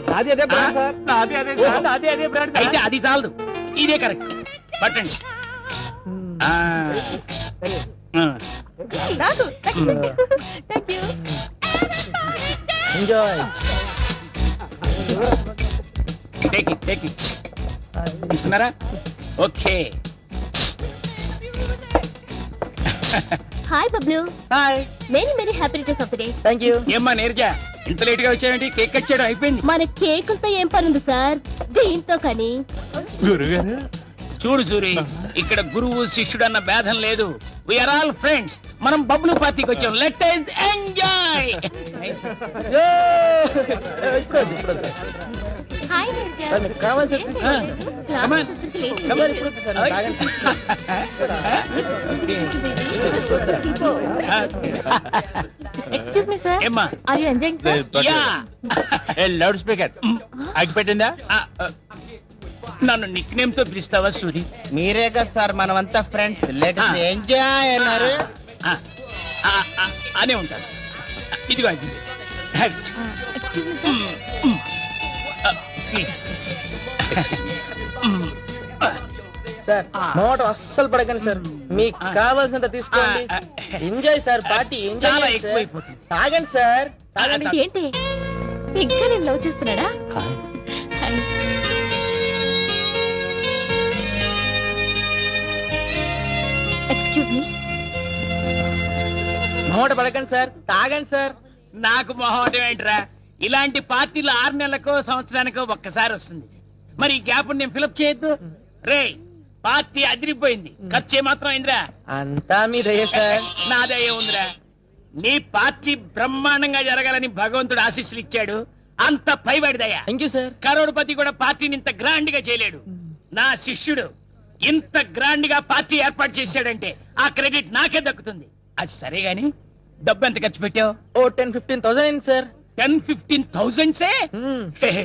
నాది అదే బ్రాండ్ సార్. నాది అదే బ్రాండ్ అయితే అది చాలదు, ఇదే కరెక్ట్. పట్టండి. ఎంజాయ్. తీసుకున్నారా? Okay. Hi Bablu. Hi. Very very happy returns of the day. Thank you. ఏమ్మా నీరజ, ఇంత లేట్ గా వచ్చాయండి? కేక్ కట్ చేయడం అయిపోయింది. మన కేకులతో ఏం పని ఉంది సార్, దీంతో కానీ. చూడు సూరి, ఇక్కడ గురువు శిష్యుడు అన్న భేదం లేదు. We are all friends. మనం బబ్లు పార్టీకి వచ్చాం. Let us enjoy. హాయ్ మీకు కావాల్సి ఎక్స్క్యూజ్ మీ సార్, ఏమ్మా? Are you enjoying sir? Loud speaker ఆగిపెట్టిందా? నన్ను నిక్ నేమ్ తో పిలుస్తావా సూరి? మీరే కదా సార్ మనమంతా ఫ్రెండ్స్. లెట్ us ఎంజాయ్ అన్నారు. అనే ఉంటాను. ఇదిగో అది ప్లీజ్. సార్ మోటార్ అస్సలు పడకండి సార్, మీకు కావాల్సినంత తీసుకోండి. ఎంజాయ్ సార్, పార్టీ చాలా ఎంజాయ్. ఎక్కువైపోతుంది. తాగండి సార్, తాగండి. ఏంటి ఇంకా నేను లవ్ చేస్తున్నాడా? Excuse me. మోటార్ పడకండి సార్, తాగండి సార్. నాకు మొహం ఏంట్రా? ఇలాంటి పార్టీలు 6 నెలలకో సంవత్సరానికో ఒక్కసారి వస్తుంది. మరి ఈ గ్యాప్ నేను ఫిలప్ చేయొద్దు. రే, పార్టీ అదిరిపోయింది, ఖర్చు ఏమాత్రం అయిందిరా? అంతా మీ దయ సార్. నాదే ఉందిరా. నీ పార్టీ బ్రహ్మాండంగా జరగాలని భగవంతుడు ఆశీస్సులు ఇచ్చాడు. అంత పైవాడిదయ్యా. Thank you sir. కరోడ్పతి కూడా పార్టీని ఇంత గ్రాండ్ గా చేయలేడు. నా శిష్యుడు ఇంత గ్రాండ్ గా పార్టీ ఏర్పాటు చేశాడంటే ఆ క్రెడిట్ నాకే దక్కుతుంది. అది సరే గాని డబ్బు ఎంత ఖర్చు పెట్టావు? ఓ 10-15,000 అయింది సార్. 10-15,000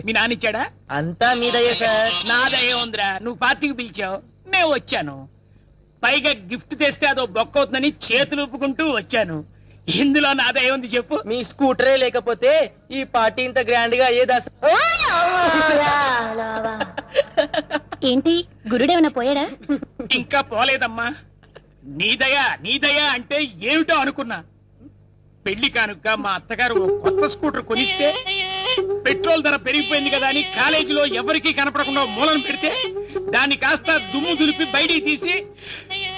మీ నానిచ్చాడా? అంతా మీ దయ సార్. నాదయ్యే ఉందిరా. నువ్వు పార్టీకి పిలిచావు, నేను వచ్చాను. పైగా గిఫ్ట్ తెస్తే అదో బొక్క అవుతుందని చేతులు ఊపుకుంటూ వచ్చాను. ఇందులో నాదయ్య ఉంది చెప్పు. మీ స్కూటరే లేకపోతే ఈ పార్టీ ఇంత గ్రాండ్ గా అయ్యేదా? ఏంటి గురుడేమన్నా పోయాడా? ఇంకా పోలేదమ్మా. నీదయా అంటే ఏమిటో అనుకున్నా. పెళ్లి కానుక మా అత్తగారు ఓ కొత్త స్కూటర్ కొనిస్తే పెట్రోల్ ధర పెరిగిపోయింది కదా అని కాలేజీలో ఎవరికీ కనపడకుండా మూలను పెడితే దాన్ని కాస్త దుమ్ము దులిపి బయటికి తీసి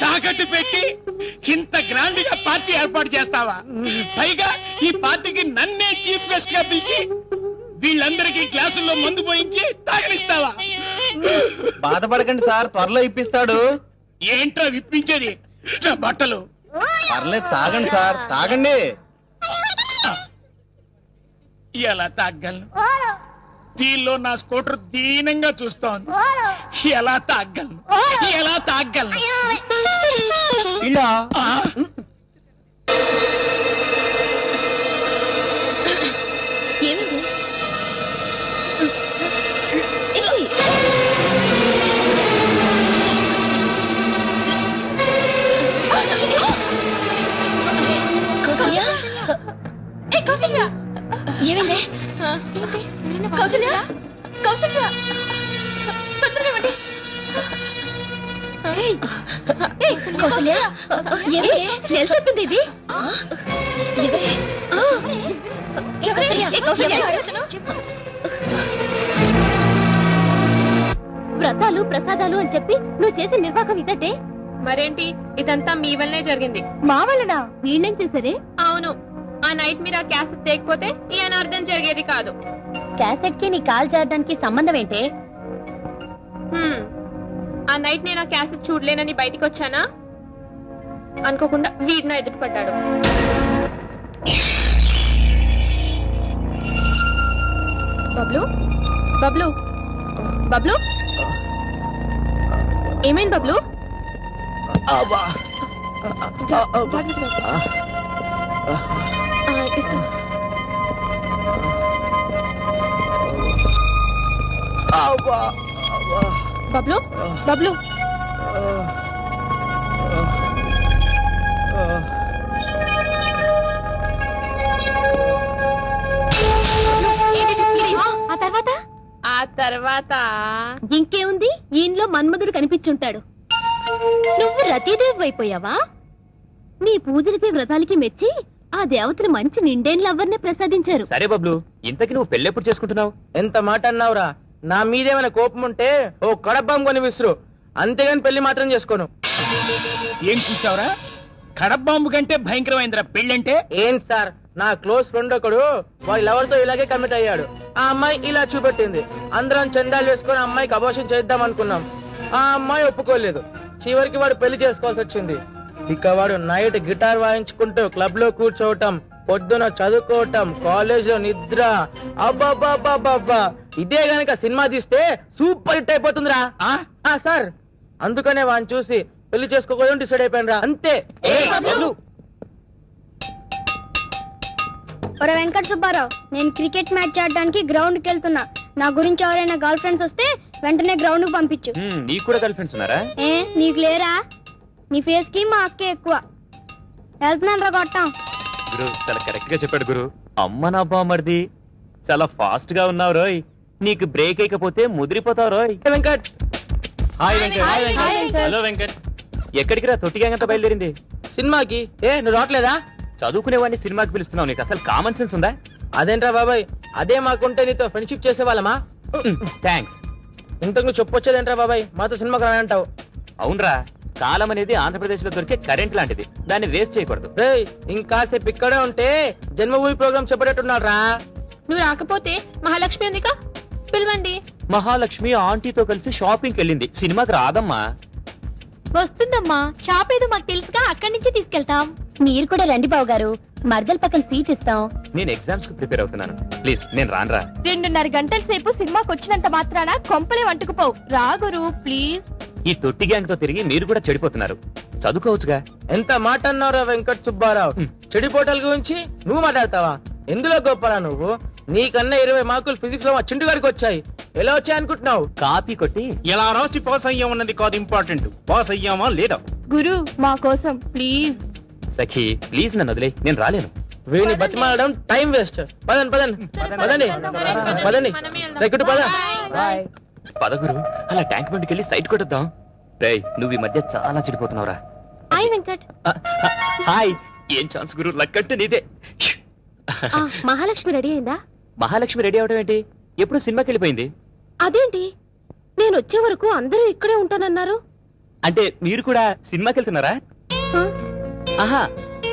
తాకట్టు పెట్టి ఇంత గ్రాండ్ గా పార్టీ ఏర్పాటు చేస్తావా? పైగా ఈ పార్టీకి నన్నే చీఫ్ గెస్ట్ గా పిలిచి వీళ్ళందరికీ గ్లాసుల్లో మందు పోయించి తాగనిస్తావా? బాధపడకండి సార్, త్వరలో ఇప్పిస్తాడు. ఏంట్రా విప్పించేది? నా బట్టలు. పర్లేదు తాగండి సార్, తాగండి. ఎలా తాగలను? దీనిలో నా స్కూటర్ దీనంగా చూస్తోంది. ఎలా తాగలను? ఇలా ఏమిటి? కౌసల్య తొందరగా ఇవ్వండి. కౌసల్య నెల తప్పింది ఇది. వ్రతాలు ప్రసాదాలు అని చెప్పి నువ్వు చేసే నిర్వాహకం ఇదటే. మరేంటి, ఇదంతా మీ వల్లనే జరిగింది. మా వలన వీళ్ళేం చేశారే? అవును, ఆ నైట్ మీరు ఆ క్యాసెట్ తేకపోతే ఈ అనార్థం జరిగేది కాదు. క్యాసెట్ కి నీ కాల్ చేయడానికి సంబంధం ఏంటే? ఆ నైట్ నేను ఆ క్యాసెట్ చూడలేనని బయటికి వచ్చానా, అనుకోకుండా వీడు నా ఎదురు పడ్డాడు. బబ్లు బబ్లు బబ్లు, ఏమైంది బబ్లు? బబ్లు బబ్లు ఆ తర్వాత ఇంకేముంది, ఈయనలో మన్మధుడు కనిపించుంటాడు. నువ్వు రతీదేవి అయిపోయావా? నీ పూజలకి వ్రతాలకి మెచ్చి ఆ దేవతలు మంచి నిండేన్ లవ్వర్నే ప్రసాదించారు. సరే బబ్లు, ఇంతకి నువ్వు పెళ్ళెప్పుడు చేసుకుంటున్నావు? ఎంత మాట అన్నావురా? నా మీదేమైనా కోపం ఉంటే ఓ కడబ్బాం కొని విసురు, అంతేగాని పెళ్లి మాత్రం చేసుకోను. ఏం చూసావురా? కడబాంబు కంటే భయంకరమైందిరా పెళ్ళంటే. ఏంటి సార్, నా క్లోజ్ ఫ్రెండ్ ఒకడు వాళ్ళ ఎవరితో ఇలాగే కమిట్ అయ్యాడు. ఆ అమ్మాయి ఇలా చూపెట్టింది. అందరం చందాలు వేసుకుని అమ్మాయికి అబోషన్ చేద్దాం అనుకున్నాం. ఆ అమ్మాయి ఒప్పుకోలేదు. చివరికి వాడు పెళ్లి చేసుకోవాల్సి వచ్చింది. ఇక వాడు నైట్ గిటార్ వాయించుకుంటూ క్లబ్ లో కూర్చోవటం, పొద్దున చదువుకోవటం, కాలేజ్ లో నిద్ర. అబ్బాబ్బాబ్బాబ్బా, ఇదే గనక సినిమా తీస్తే సూపర్ హిట్ అయిపోతుందిరా. సార్, అందుకనే వాడిని చూసి పెళ్లి చేసుకోకూడదు డిసైడ్ అయిపోయినరా, అంతే. ఒరే వెంకట సుబ్బారావు, నేను క్రికెట్ మ్యాచ్ ఆడడానికి గ్రౌండ్ కి వెళ్తున్నా. నా గురించి ఎవరైనా గర్ల్ ఫ్రెండ్స్ వస్తే వెంటనే గ్రౌండ్ కు పంపించు. నీకు కూడా గర్ల్ ఫ్రెండ్స్ ఉన్నారా? నీకు లేరా? నీ ఫేస్ కి మా అక్కే ఎక్కువ. వెళ్తున్నాను రా కొట్టాం. గురు చాలా కరెక్ట్ గా చెప్పాడు గురు. అమ్మ నా బామర్ది, చాలా ఫాస్ట్ గా ఉన్నావు రోయ్. నీకు బ్రేక్ అయిపోతే ముదిరిపోతావు రోయ్. వెంకట్. హాయ్ వెంకట్. హలో వెంకట్. ఎక్కడికి రా? తొట్టి గ్యాంగ్ అంతా బయలుదేరింది. సినిమాకి. నువ్వు రావట్లేదా? చదువుకునేవాడిని సినిమాకి పిలుస్తున్నావు, నీకు అసలు కామన్ సెన్స్ ఉందా? అదేంట్రా బాబాయ్, అదే మాకుంటే నీతో ఫ్రెండ్షిప్ చేసేవాళ్ళమా? థ్యాంక్స్. ఇంతకు నువ్వు చెప్పొచ్చేదేంట్రా బాబాయ్, మాతో సినిమాకి రానంటావు. అవునరా, కాలం అనేది ఆంధ్రప్రదేశ్ లో దొరికే కరెంట్ లాంటిది, దాన్ని వేస్ట్ చేయకూడదు. ఇంకాసేపు ఇక్కడే ఉంటే జన్మభూమి ప్రోగ్రామ్ చెప్పేటట్టున్నాడు రా. నువ్వు రాకపోతే మహాలక్ష్మి ఉందిగా, పిలవండి. మహాలక్ష్మి ఆంటీతో కలిసి షాపింగ్కి వెళ్ళింది, సినిమాకి రాదమ్మా. వస్తుందమ్మా, షాప్ ఏదో మాకు తెలుసుగా, అక్కడి నుంచి తీసుకెళ్తాం. మీరు కూడా రండి బావు గారు, మర్దల పక్కన సీట్ ఇస్తాం. నేను ఎగ్జామ్స్ కు ప్రిపేర్ అవుతున్నాను, ప్లీజ్ నేను రానరా. 2.5 గంటల సేపు సినిమాకి వచ్చినంత మాత్రాన కొంపలే వంటుకుపోవు. రా గురు ప్లీజ్. ఈ తొట్టి గ్యాంగ్ తో తిరిగి మీరు కూడా చెడిపోతున్నారు, చదువుకోవచ్చుగా. ఎంత మాట అన్నారా వెంకట్ సుబ్బారావు? చెడిపోటల గురించి నువ్వు మాట్లాడతావా? ఎందులో గొప్పరా నువ్వు? నీకన్నా 20 మార్కులు ఫిజిక్స్ లో మా చింటుగాడికి వచ్చాయి. ఎలా వచ్చాయి అనుకుంటున్నావు? కాపీ కొట్టి ఎలా రాసి పాస్ అయ్యామన్నది కాదు ఇంపార్టెంట్, పాస్ అయ్యామా లేదా. గురు మా కోసం ప్లీజ్. సఖీ ప్లీజ్ నన్ను వదిలే, నేను రాలేను. వీడిని బతిమాలడం టైం వేస్ట్. పదండి పదండి పదండి పదండి, రైట్ పద. పదగురు, అలా ట్యాంక్ బండ్కి వెళ్ళి సైట్ కొట్టద్దాం. రేయ్, నువ్వు ఈ మధ్య చాలా చెడిపోతున్నావురా. హాయ్ వెంకట్. హాయ్. ఏం ఛాన్స్ గురు, లక్కట్టు నీదే. మహాలక్ష్మి రెడీ అయిందా? మహాలక్ష్మి రెడీ అవడం ఏంటి? ఎప్పుడు సినిమాకి వెళ్ళిపోయింది. అదేంటి, నేను వచ్చే వరకు అందరూ ఇక్కడే ఉంటానన్నారు. అంటే మీరు కూడా సినిమాకి వెళ్తున్నారా? ఆహా,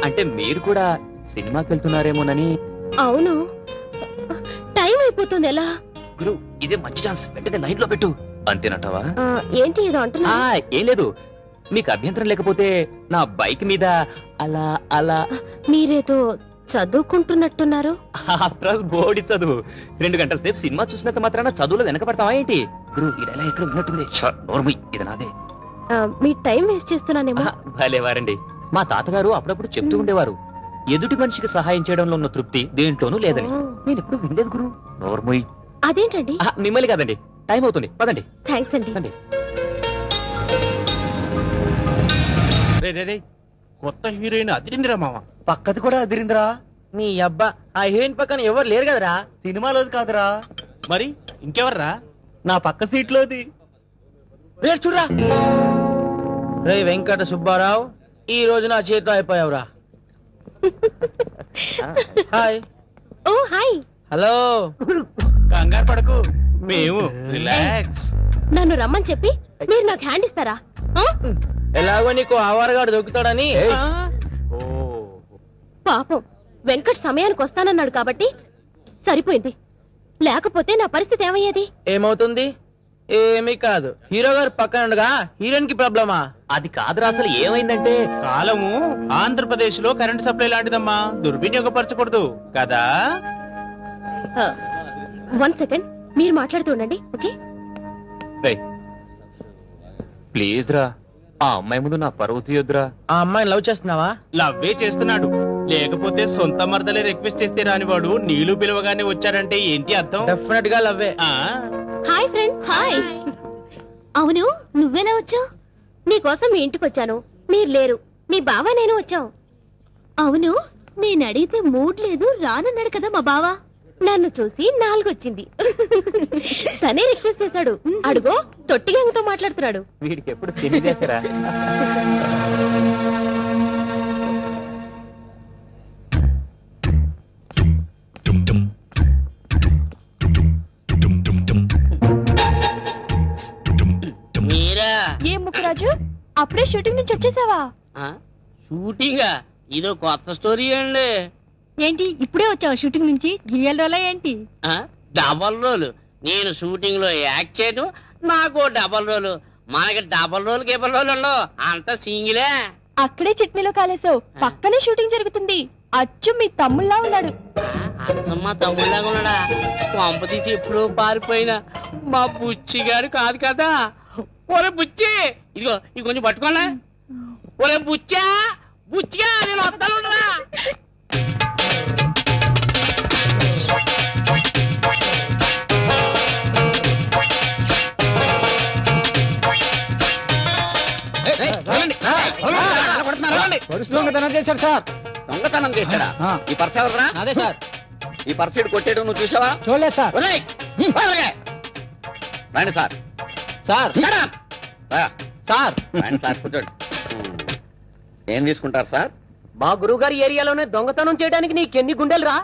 అంటే మీరు కూడా సినిమాకి వెళ్తున్నారేమోనని. అవును, టైం అయిపోతుంది. ఎలా గురు, ఇదే మంచి ఛాన్స్, వెంటనే లైన్ లో పెట్టు. అంతేనంటావా? ఏంటి ఏదో అంటున్నా? ఏం లేదు, మీకు అభ్యంతరం లేకపోతే నా బైక్ మీద అలా అలా. మీరేదో చదువుకుంటున్నట్టున్నారు. బోడి చదువు. 2 గంటల సేపు సినిమా చూసినంత మాత్రాన చదువులో వెనకపడతావా ఏంటి? గురు, ఇలా ఎక్కడ ఉన్నట్టుంది. నోర్మై, ఇది నాదే. మీ టైం వేస్ట్ చేస్తున్నానేమో. భలేవారండి. మా తాతగారు అప్పుడప్పుడు చెప్తూ ఉండేవారు, ఎదుటి మనిషికి సహాయం చేయడంలో ఉన్న తృప్తి దేంట్లోనూ లేదని. నేను ఎప్పుడు వినలేదు గురు. నోర్మోయ్. అదేంటండి? మిమ్మల్ని కాదండి, టైం అవుతుంది, పదండి. థ్యాంక్స్ అండి. కొత్త హీరోయిన్ అదిరిందిరా మామ. పక్కది కూడా అదిరిందిరా. నీ అబ్బా, ఆ హీరోయిన్ పక్కన ఎవరు లేరు కదరా. సినిమాలో కాదురా, మరి ఇంకెవర్రా? నా పక్క సీట్లోది. చూడరా రే వెంకట సుబ్బారావు, ఈ రోజు నా చేతిలో అయిపోయావురా. హాయ్. ఓ హాయ్. హలో. కంగారు పడకు, మేము రిలాక్స్. నన్ను రమ్మని చెప్పి మీరు నాకు హ్యాండ్ ఇస్తారా? ఎలాగో నీకు ఆవారగాడు దొరుకుతాడని. పాపం వెంకట్ సమయానికి వస్తానన్నాడు కాబట్టి సరిపోయింది, లేకపోతే నా పరిస్థితి ఏమయ్యేది? ఏమవుతుంది? ఏమీ కాదు. హీరో గారు పక్కన ఉండగా హీరోయిన్ కి ప్రాబ్లమా? అది కాదురా, అసలు ఏమైందంటే కాలము ఆంధ్రప్రదేశ్ లో కరెంట్ సప్లై లాంటిదమ్మా, దుర్వినియోగపరచకూడదు కదా. 1 సెకండ్ మీరు మాట్లాడుతూ ఉండండి. ఓకే ప్లీజ్ రా, ఆ అమ్మాయి ముందు నా పరువు తీయొద్దురా. ఆ అమ్మాయిని లవ్ చేస్తున్నావా? లవ్వే చేస్తున్నాడు, లేకపోతే సొంత మరదలే రిక్వెస్ట్ చేస్తే రానివాడు నీళ్లు పిలవగానే వచ్చాడంటే ఏంటి అర్థం? డెఫినెట్ గా లవ్వే. Hi friends. హాయ్. అవును, నువ్వెలా వచ్చావు? నీకోసం మీ ఇంటికి వచ్చాను, మీరు లేరు. మీ బావ నేను వచ్చాం. అవును, నేను అడిగితే మూడ్ లేదు రానన్నాడు కదా మా బావ. నన్ను చూసి 4 వచ్చింది. తనే రిక్వెస్ట్ చేశాడు. అడుగో తొట్టిగంగతో మాట్లాడుతున్నాడు. వీడికి ఎప్పుడు తెలియదేసరా. మీరా? ఏ ముక్కరాజు, అప్పుడే షూటింగ్ నుంచి వచ్చేసావా? షూటింగా? ఇదో కొత్త స్టోరీ అండి. ఏంటి ఇప్పుడే వచ్చావు షూటింగ్ నుంచి? డ్యూయల్ రోలా ఏంటి? Double role. నేను షూటింగ్ లో యాక్ట్ చేయడం, నాకు డబల్ రోల్. మనకి డబల్ రోల్ కేబల్ రోల్ ఉండవు, అంత సింగిలే. అక్కడే చట్నీలో కాలేసావు, పక్కనే షూటింగ్ జరుగుతుంది. అచ్చు మీ తమ్ముళ్ళా ఉన్నాడు. అచ్చమ్మ తమ్ముళ్ళగా ఉన్నాడా? పంప తీసి ఎప్పుడో పారిపోయినా మా బుచ్చి గారు కాదు కదా. ఒరే బుచ్చి, ఇదిగో ఇది కొంచెం పట్టుకోండి. ఒరే బుచ్చా, బుచ్చిగా నేను వస్తాను. దొంగతనం చేశాడు సార్. దొంగతనం చేశాడా? ఈ పర్స్ ఎవరా? అదే సార్. ఈ పర్స్ కొట్టేయడం నువ్వు చూసావా? చూడలేదు సార్. రండి సార్. సార్ సార్ రండి సార్, కూర్చోండి. ఏం తీసుకుంటారు సార్? మా గురువు గారి ఏరియాలోనే దొంగతనం చేయడానికి నీకెన్ని గుండెలు రా?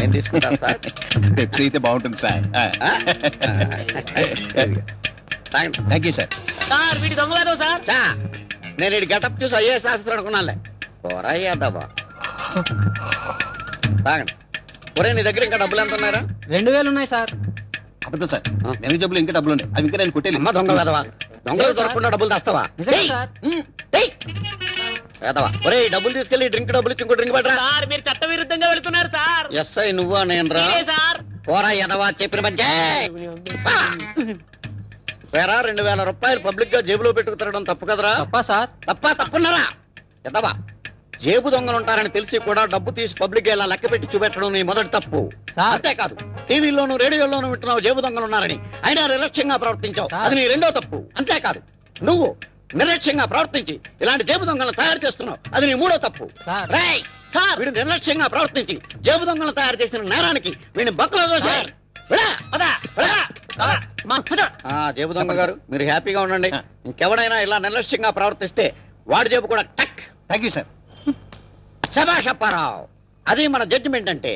ఏం తీసుకుంటారు సార్? పెప్సీ అయితే బాగుంటుంది sir. Thank you sir. Sir వీడి దొంగలేదు సార్. నేను ఇటు గెటప్ చూసి ఐఏఎస్ ఆఫీసర్ అనుకున్నానులే. పోరాయ్యాదబ్బా. తాగండి. ఒరే నీ దగ్గర ఇంకా డబ్బులు ఎంత ఉన్నారా? 2000 ఉన్నాయి సార్. అబద్ధం సార్, నేను జబ్బులు ఇంకా డబ్బులు ఉన్నాయి, అవి ఇంకా నేను కొట్టేది. అమ్మ దొంగ వేదవా, దొంగలు దొరకకుండా డబ్బులు తెస్తావా? వేదవా. ఒరే ఈ డబ్బులు తీసుకెళ్లి డ్రింక్ డబ్బులు ఇచ్చి ఇంకో డ్రింక్ పట్టరా. సార్ మీరు చట్ట విరుద్ధంగా వెళ్తున్నారు సార్. ఎస్ఐ నువ్వా నేను రా? సార్ పోరా ఎదవా, చెప్పిన మంచి వేరా. 2000 రూపాయలు పబ్లిక్ గా జేబులో పెట్టుకు తిరగడం తప్పు కదరా? తప్పా సార్? తప్పున్నారా ఎదవా? జేబు దొంగలు ఉంటారని తెలిసి కూడా డబ్బు తీసి పబ్లిక్ గా ఇలా లెక్క పెట్టి చూపెట్టడం నీ మొదటి తప్పు. అంతేకాదు, టీవీలోను రేడియోలోను వింటున్నావు జేబు దొంగలు ఉన్నారని, అయినా నిర్లక్ష్యంగా ప్రవర్తించావు, అది నీ రెండో తప్పు. అంతేకాదు, నువ్వు నిర్లక్ష్యంగా ప్రవర్తించి ఇలాంటి జేబు దొంగలను తయారు చేస్తున్నావు, అది నీ మూడో తప్పు. వీడు నిర్లక్ష్యంగా ప్రవర్తించి జేబు దొంగలను తయారు చేసిన నేరానికి వీడిని బక్కలో దోశారు. జేబు దొంగ గారు మీరు హ్యాపీగా ఉండండి. ఇంకెవడైనా ఇలా నిర్లక్ష్యంగా ప్రవర్తిస్తే వాడి జేబు కూడా టక్. Thank you sir. శభాష్ అప్పారావు, అది మన జడ్జిమెంట్ అంటే.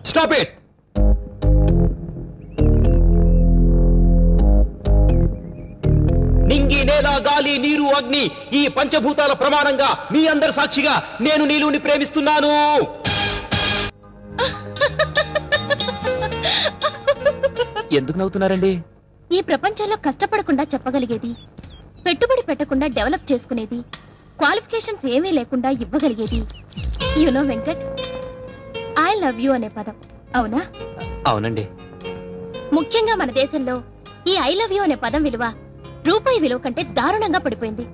Stop it. నింగి, నేల, గాలి, నీరు, అగ్ని, ఈ పంచభూతాల ప్రమాణంగా మీ అందరి సాక్షిగా నేను నీలుని ప్రేమిస్తున్నాను. ఎందుకు నవ్వుతున్నారండి? ఈ ప్రపంచంలో కష్టపడకుండా చెప్పగలిగేది, పెట్టుబడి పెట్టకుండా డెవలప్ చేసుకునేది, క్వాలిఫికేషన్స్ ఏమీ లేకుండా ఇవ్వగలిగేది you know Venkat, I love you అనే పదం. అవునా? అవునండి. ముఖ్యంగా మన దేశంలో ఈ ఐ లవ్ యూ అనే పదం విలువ రూపాయి విలువ కంటే దారుణంగా పడిపోయింది.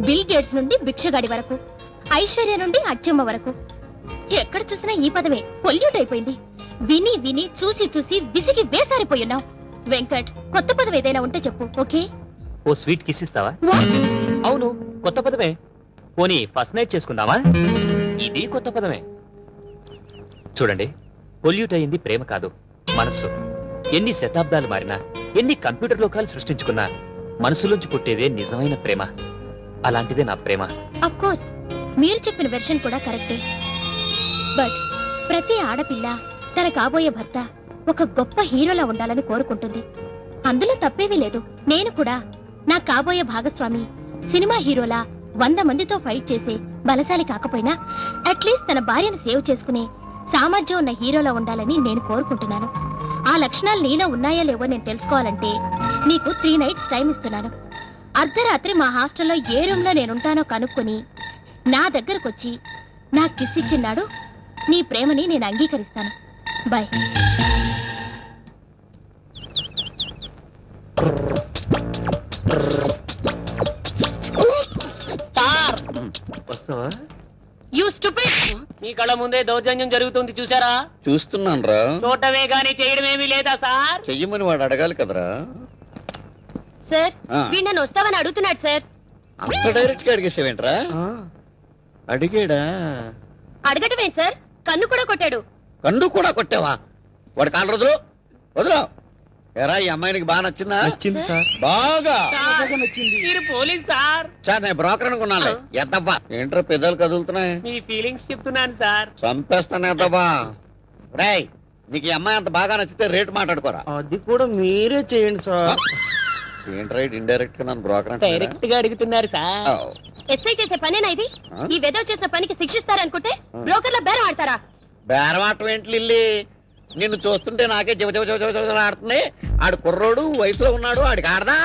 బిల్ గేట్స్ నుండి భిక్షగాడి వరకు, ఐశ్వర్య నుండి అచ్చమ్మ వరకు ఎక్కడ చూసినా ఈ పదమే పొల్యూట్ అయిపోయింది. విని విని చూసి చూసి విసిగి వేసారిపోయున్నావు. వెంకట్, కొత్త పదం ఏదైనా ఉంటే చెప్పు. ఓకే? ఓ స్వీట్ కిస్ ఇస్తావా? అవును, కొత్త పదమే. పోనీ ఫస్ట్ నైట్ చేసుకుందామా? ఇది కొత్త పదమే. చూడండి, పొల్యూట్ అయింది ప్రేమ కాదు, మనస్సు. ఎన్ని శతాబ్దాలు మారినా, ఎన్ని కంప్యూటర్ లోకాలు సృష్టించుకున్నా మనసులోంచి పుట్టేదే నిజమైన ప్రేమ. అలాంటిదే నా ప్రేమ. అఫ్ కోర్స్ మీరు చెప్పిన వెర్షన్ కూడా కరెక్టే. బట్ ప్రతి ఆడపిల్ల తన కాబోయే భర్త ఒక గొప్ప హీరోలా ఉండాలని కోరుకుంటుంది. అందులో తప్పేమీ లేదు. నేను కూడా నా కాబోయే భాగస్వామి సినిమా హీరోలా 100 మందితో ఫైట్ చేసే బలశాలి కాకపోయినా అట్లీస్ట్ తన భార్యను సేవ్ చేసుకునే సామర్థ్యం ఉన్న హీరోలా ఉండాలని నేను కోరుకుంటున్నాను. ఆ లక్షణాలు నీలో ఉన్నాయో లేవో నేను తెలుసుకోవాలంటే నీకు 3 నైట్స్ టైం ఇస్తున్నాను. అర్ధరాత్రి మా హాస్టల్లో ఏ రూమ్ లో నేనుంటానో కనుక్కొని నా దగ్గరకొచ్చి నా కిస్ ఇచ్చిన్నాడు నీ ప్రేమని నేను అంగీకరిస్తాను. బాయ్. వస్తావా? You stupid! మీ కళ్ళ ముందే దౌర్జన్యం జరుగుతుంది, చూసారా? చూస్తున్నాను రా. చూడటమే గానీ చేయడమేమీ లేదా సార్? చెయ్యమని వాడు అడగాలి కదరా. సార్, ఆ. వీడు నన్ను వస్తావని అడుగుతున్నాడు సార్. అంత డైరెక్ట్ గా అడిగేసేవేంట్రా? అడిగాడా? అడగటమే సార్, కన్ను కూడా కొట్టాడు. కన్ను కూడా కొట్టావా? వాడు కాలు రోజులు వదులు. ఎరా, ఈ అమ్మాయినికి బాగా నచ్చిందా? నచ్చింది సార్. బాగా మీరు పోలీస్ సార్? సార్, నేను బ్రోకర్ అనుకున్నాను. ఎద్దబ్బా, ఏంట్రా పెద్దలు కదులుతున్నాయి? మీ ఫీలింగ్స్ చెప్తున్నాను సార్. చంపేస్తాను ఎద్దబ్బా. రేయ్, నీకు ఈ అమ్మాయి అంత బాగా నచ్చితే రేటు మాట్లాడుకోరా. అది కూడా మీరే చేయండి సార్. ఏంట్రా ఇండైరెక్ట్ గా నన్ను బ్రోకర్ అంటే? డైరెక్ట్ గా అడుగుతున్నారు సార్. ఎస్ఐ చేసే పనేనా ఇది? ఈ వెదవ చేసిన పనికి శిక్షిస్తారనుకుంటే బ్రోకర్ల బేరం ఆడతారా? బేరం ఆటం ఏంటి లిల్లీ? నిన్ను చూస్తుంటే నాకే ఆడుతుంది. ఆడు కుర్రోడు, వయసులో ఉన్నాడు, ఆడికి ఆడదా?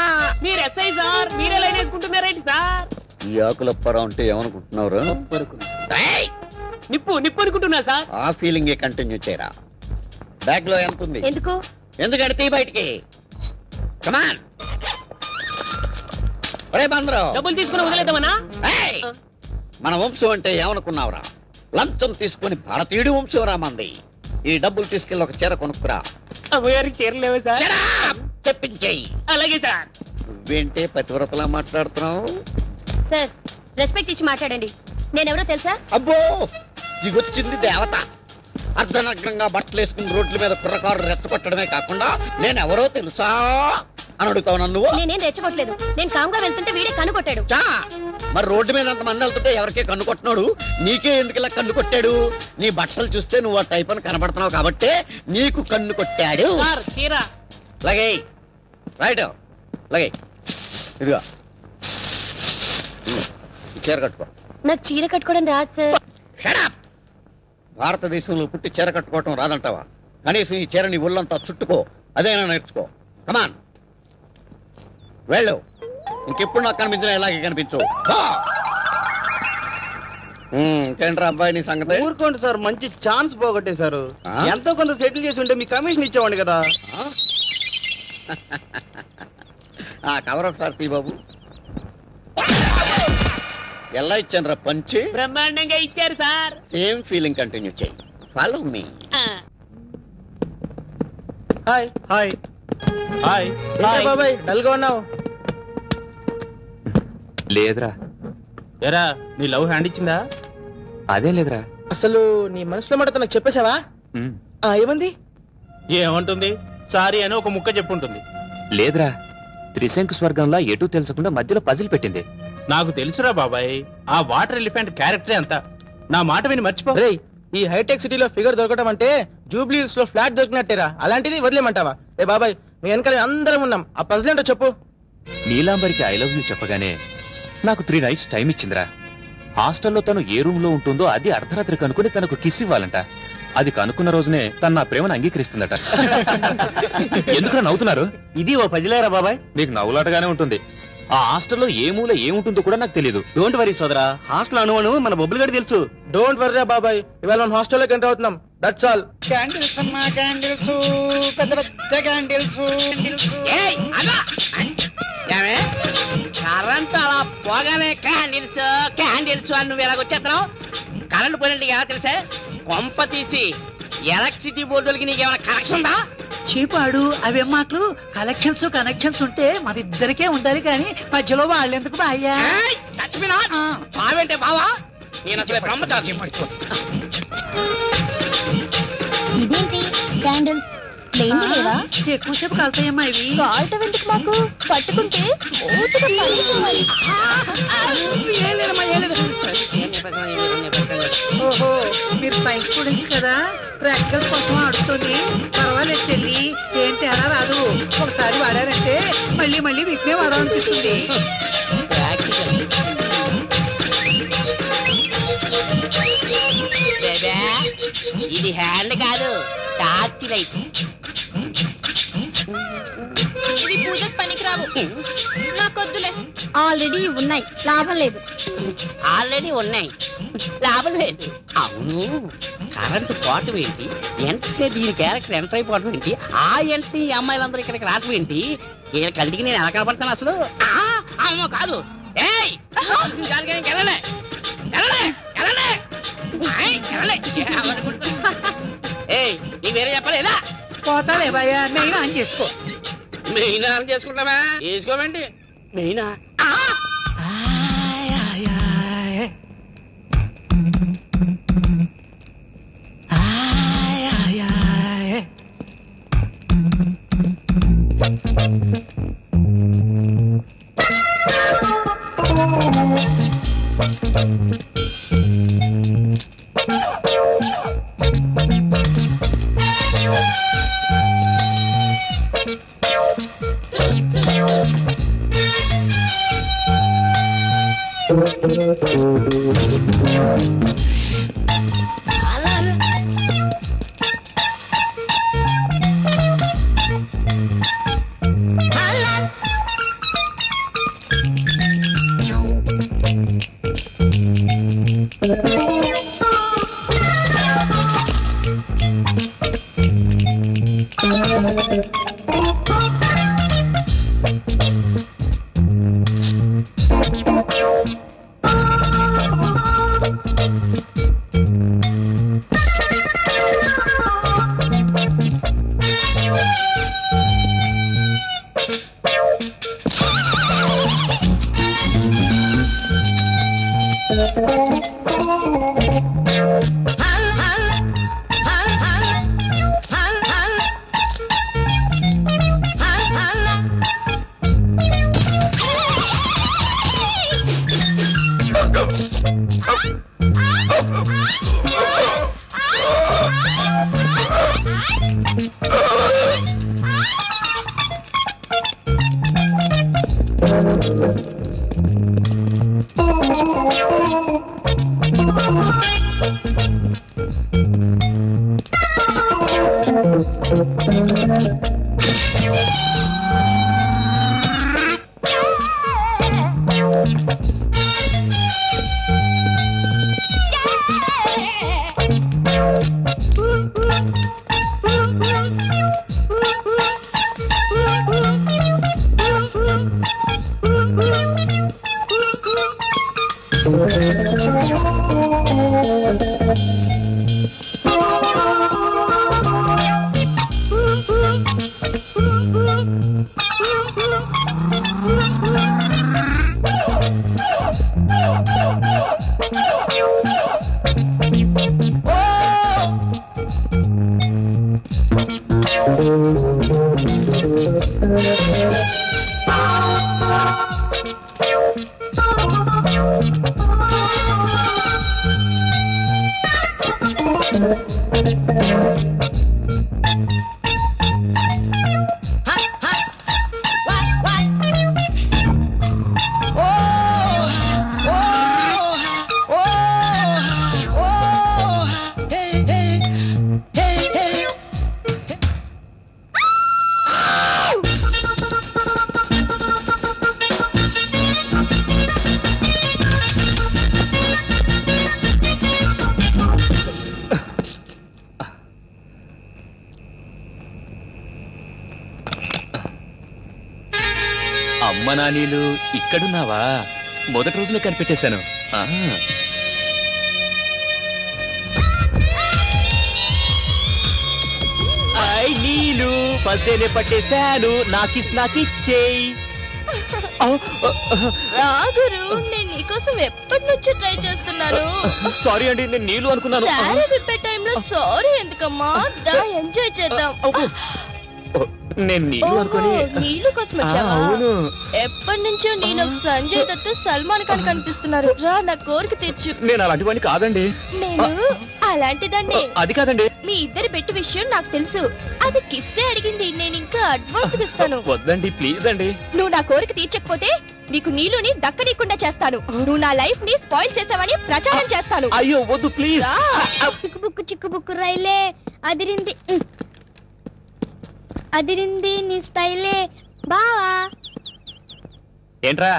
మీరు ఎస్ఐ సార్, మీరే లైన్ వేసుకుంటున్నారేంటి సార్? ఈ ఆకులప్పారా అంటే ఏమనుకుంటున్నారు? నిప్పు నిప్పు అనుకుంటున్నా సార్. ఆ ఫీలింగ్ కంటిన్యూ చేయరా. బ్యాగ్ లో ఎంత ఉంది? ఎందుకు? ఎందుకంటే బయటికి కమాన్. డబ్బులు తీసుకుని వదిలేద్దామనా? మన వంశం అంటే ఏమనుకున్నావురా? లంచం తీసుకుని భారతీయుడి వంశం రా మంది. ఈ డబ్బులు తీసుకెళ్ళి ఒక చీర కొనుక్కురా. అమ్మగారికి చీరలేవు సార్. చెప్పించేయి. అలాగే సార్. నువ్వేంటే పతివ్రతలా మాట్లాడుతున్నావు? సార్, రెస్పెక్ట్ ఇచ్చి మాట్లాడండి. నేనెవరో తెలుసా? అబ్బో, దిగొచ్చింది దేవత. అర్ధనగ్నంగా బట్టలు వేసుకుని రోడ్ల మీద కుర్రకారు రెచ్చగొట్టడమే కాకుండా నేనెవరో తెలుసా అని అడుగుతావు నన్ను? నేనేం రెచ్చగొట్టలేదు. నేను కామ్గా వెళ్తుంటే వీడే కన్ను కొట్టాడు. మరి రోడ్డు మీద అంత మంది వెళ్తుంటే ఎవరికే కన్ను కొట్టినాడు? నీకే ఎందుకు ఇలా కన్ను కొట్టాడు? నీ బట్టలు చూస్తే నువ్వు ఆ టైప్ అని కనబడుతున్నావు కాబట్టి నీకు కన్ను కొట్టాడు. లగే రైట్, లగే. ఇదిగా చీర కట్టుకో. నాకు చీర కట్టుకోవడం రాదు సార్. షడప్! భారతదేశంలో పుట్టి చీర కట్టుకోవటం రాదంటావా? కనీసం ఈ చీర నీ ఒళ్ళంతా చుట్టుకో, అదేనా నేర్చుకో. కమాన్, వెళ్ళు. ఇంకెప్పుడు నాకు కనిపించిన ఇలాగే కనిపించు. ఇంకేంట్రా అబ్బాయి నీ సంగతి? ఊరుకోండి సార్, మంచి ఛాన్స్ పోగొట్టేశారు. ఎంతో కొంత సెటిల్ చేసి ఉంటే మీ కమిషన్ ఇచ్చేవాడి కదా. ఆ కవర్ ఒకసారి తీ బాబు. ఎలా ఇచ్చాను రా పంచి? బ్రహ్మాండంగా ఇచ్చారు సార్. సేమ్ ఫీలింగ్ కంటిన్యూ చేయి. Follow me. Hi hi hi. బాబాయ్ డల్ గా ఉన్నావు? లేదురా. ఎరా, నీ లవ్ హ్యాండ్ ఇచ్చిందా? అదే లేదురా. అసలు నీ మనసులో మాట నాకు చెప్పేశావా? ఏమంది? ఏమంటుంది? సారీ అని ఒక ముక్క చెప్పుంటుంది. లేదురా, త్రిశంకు స్వర్గంలా ఎటు తెలుసకుండా మధ్యలో పజిల్ పెట్టింది. నాకు తెలుసురా బాబాయ్, ఆ వాటర్ ఎలిఫెంట్ క్యారెక్టరే అంత. నా మాట విని మర్చిపో. ఈ హైటెక్ సిటీలో ఫిగర్ దొరకడం అంటే జూబ్లీ హిల్స్ లో ఫ్లాట్ దొరికినట్టేరా. అలాంటిది వదిలేమంటావా? ఏ బాబాయ్, మీ వెనకాల అందరం ఉన్నాం. ఆ పజిల్ ఏంటో చెప్పు. నీలాంబరికి ఐ లవ్ యూ చెప్పగానే నాకు 3 నైట్స్ టైం ఇచ్చిందిరా. హాస్టల్లో తను ఏ రూమ్ లో ఉంటుందో అది అర్ధరాత్రి కనుక్కుని తనకు కిస్ ఇవ్వాలంట. అది కనుక్కున్న రోజునే తన నా ప్రేమను అంగీకరిస్తుందట. ఎందుకు నవ్వుతున్నారు? ఇది ఓ పజిలేరా బాబాయ్? నీకు నవ్వులాటగానే ఉంటుంది. ఆ హాస్టల్లో ఏ మూల ఏముంటుందో కూడా నాకు తెలియదు. డోంట్ వరీ సోదరా, హాస్టల్ అనువను మన బొబ్బులు గడి తెలుసు. డోంట్ వరీ బాబాయ్, ఇవాళ మనం హాస్టల్లోకి ఎంటర్ అవుతున్నాం. That's all. క్యాండిల్స్ అమ్మా, క్యాండిల్స్, పెద్ద పెద్ద క్యాండిల్స్. కరెంట్ అలా పోగానే క్యాండిల్స్ క్యాండిల్స్ అని నువ్వు ఎలాగొచ్చేస్తున్నావు? కరెంట్ పోయినట్టు ఎలా తెలుసా? కొంప తీసి ఎలక్ట్రిసిటీ బోర్డులకి నీకేమైనా కనెక్షన్ ఉందా? చీపాడు అవే మాటలు. కలెక్షన్స్ కనెక్షన్స్ ఉంటే మరిద్దరికే ఉండాలి కానీ మధ్యలో వాళ్ళెందుకు బాయ్యా? లక్ష్మీనా బావేంటే బావా నేను అసలు బ్రహ్మచారి. ఇదేంటి క్యాండిల్స్ ప్లేన్ లేవా? ఎక్కువసేపు కాలుతాయమ్మా ఇవి. కాల్ట వెంటకి మాకు పట్టుకుంటే స్మూత్గా పడిపోవాలి. ఓహో మీరు సైన్స్ స్టూడెంట్స్ కదా, ప్రాక్టికల్స్ కోసం అడుగుతుంది. పర్వాలేదు చెల్లి, ఏం తేడా రాదు. ఒకసారి వాడారంటే మళ్ళీ మళ్ళీ వీటినే వాడాలనిపిస్తుంది. ఇది హ్యాండ్ కాదు, టార్చ్ లైట్. ఇది పూజకు పనికిరావు, నాకొద్దులే. ఆల్రెడీ ఉన్నాయి, లాభం లేదు. ఆల్రెడీ ఉన్నాయి, లాభం లేదు. అవును, కరెంటు పోవటం ఏంటి, ఎంటే దీని క్యారెక్టర్ ఎంటర్ అయిపోవటం ఏంటి, ఆ ఎంటే ఈ అమ్మాయిలందరూ ఇక్కడికి రావటం ఏంటి, వీళ్ళ కంటికి నేను ఎలా కనపడతాను అసలు? అమ్మో కాదు, నీ వేరే చెప్పాలి. ఎలా పోతాలే భయ్యా, మెయిన్ ఆన్ చేసుకో. మెయిన్ ఆన్ చేసుకుంటావా? వేసుకోమండి మెయినా. అమ్మ నానీలు ఇక్కడున్నావా? మొదటి రోజులే కనిపెట్టేశాను. నీళ్ళు పద్దేనే పట్టేశాను, నాకిచ్చేయి. రాగురు నేను నీకోసం ఎప్పటి నుంచో ట్రై చేస్తున్నాను. సారీ అండి, నేను నీళ్ళు అనుకున్నాను. సారీ విప్పే టైంలో సారీ ఎందుకమ్మా? దా ఎంజాయ్ చేద్దాం. నేను నీళ్ళు అనుకుని. నీళ్ళు కోసం వచ్చావా? అవును. ఎప్పటి నుంచో నేను సంజయ్ దత్ సల్మాన్ ఖాన్ కనిపిస్తున్నారు. రా నా కోరిక తెచ్చు. నేను అలాంటివన్నీ కాదండి. నేను అలాంటిదండి. అది కాదండి. మీ ఇద్దరి బెట్టు విషయం నాకు తెలుసు. అది కిస్సే అడిగింది. నేను ఇంకా అడ్వాన్స్ ఇస్తాను. వద్దండి ప్లీజ్ అండి. నువ్వు నా కోరిక తీర్చకపోతే నీకు నీళ్ళుని దక్కనీయకుండా చేస్తాను. నువ్వు నా లైఫ్ ని స్పాయిల్ చేసావని ప్రచారం చేస్తాను. అయ్యో వద్దు ప్లీజ్. చిక్కుబుక్కు చిక్కుబుక్కు రైలే అదిరింది అదిరింది నీ స్టైలే బావా. ఏంట్రా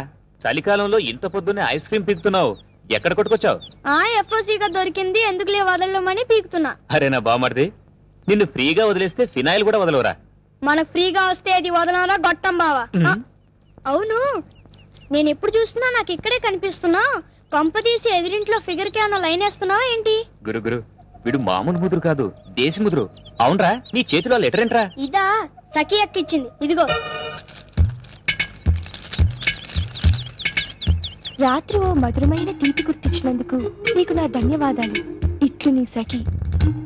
చలికాలంలో ఇంత పొద్దున్నే ఐస్ క్రీమ్ పీకుతున్నావు? ఎక్కడ కొట్టుకొచ్చావు? ఎఫ్ఓసీగా దొరికింది, ఎందుకులే వదలమని పీకుతున్నా. అరే నా బామర్ది, నిన్ను ఫ్రీగా వదిలేస్తే ఫినాయిల్ కూడా వదలవరా? మనకు ఫ్రీగా వస్తే అది వదలరా గొట్టం బావా. అవును, నేను ఎప్పుడు చూస్తున్నా నాకు ఇక్కడే కనిపిస్తున్నా. కొంపదీసి ఎదురింట్లో ఫిగర్ కి ఏమన్నా లైన్ వేస్తున్నావా ఏంటి? గురు గురు, వీడు మామూలు ముదురు కాదు, దేశీ ముదురు. అవునరా, నీ చేతిలో లెటర్ ఏంట్రా? ఇదా సఖి అక్క ఇచ్చింది, ఇదిగో. రాత్రి ఓ మధురమైన తీపి గుర్తించినందుకు నీకు నా ధన్యవాదాలు. ఇట్లు నీ సఖి.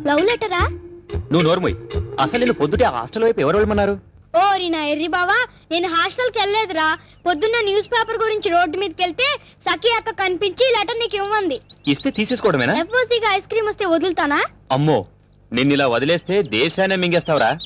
లవ్ లెటరా? నువ్వు నోర్మోయ్. అసలు నేను పొద్దుటే ఆ హాస్టల్ వైపు ఎవరు వెళ్ళమన్నారు? ఓరి నా ఎర్రి బావా, నేను హాస్టల్ కి వెళ్ళలేదురా. పొద్దున్న న్యూస్ పేపర్ గురించి రోడ్డు మీదకి వెళ్తే సఖి అక్క కనిపించి లెటర్ నీకు ఇవ్వండి. ఇస్తే తీసేసుకోవడమేనా? ఎఫ్ఓసీగా ఐస్ క్రీమ్ వస్తే వదులుతానా? అమ్మో, నిన్నిలా వదిలేస్తే దేశాన్ని మింగేస్తావురా.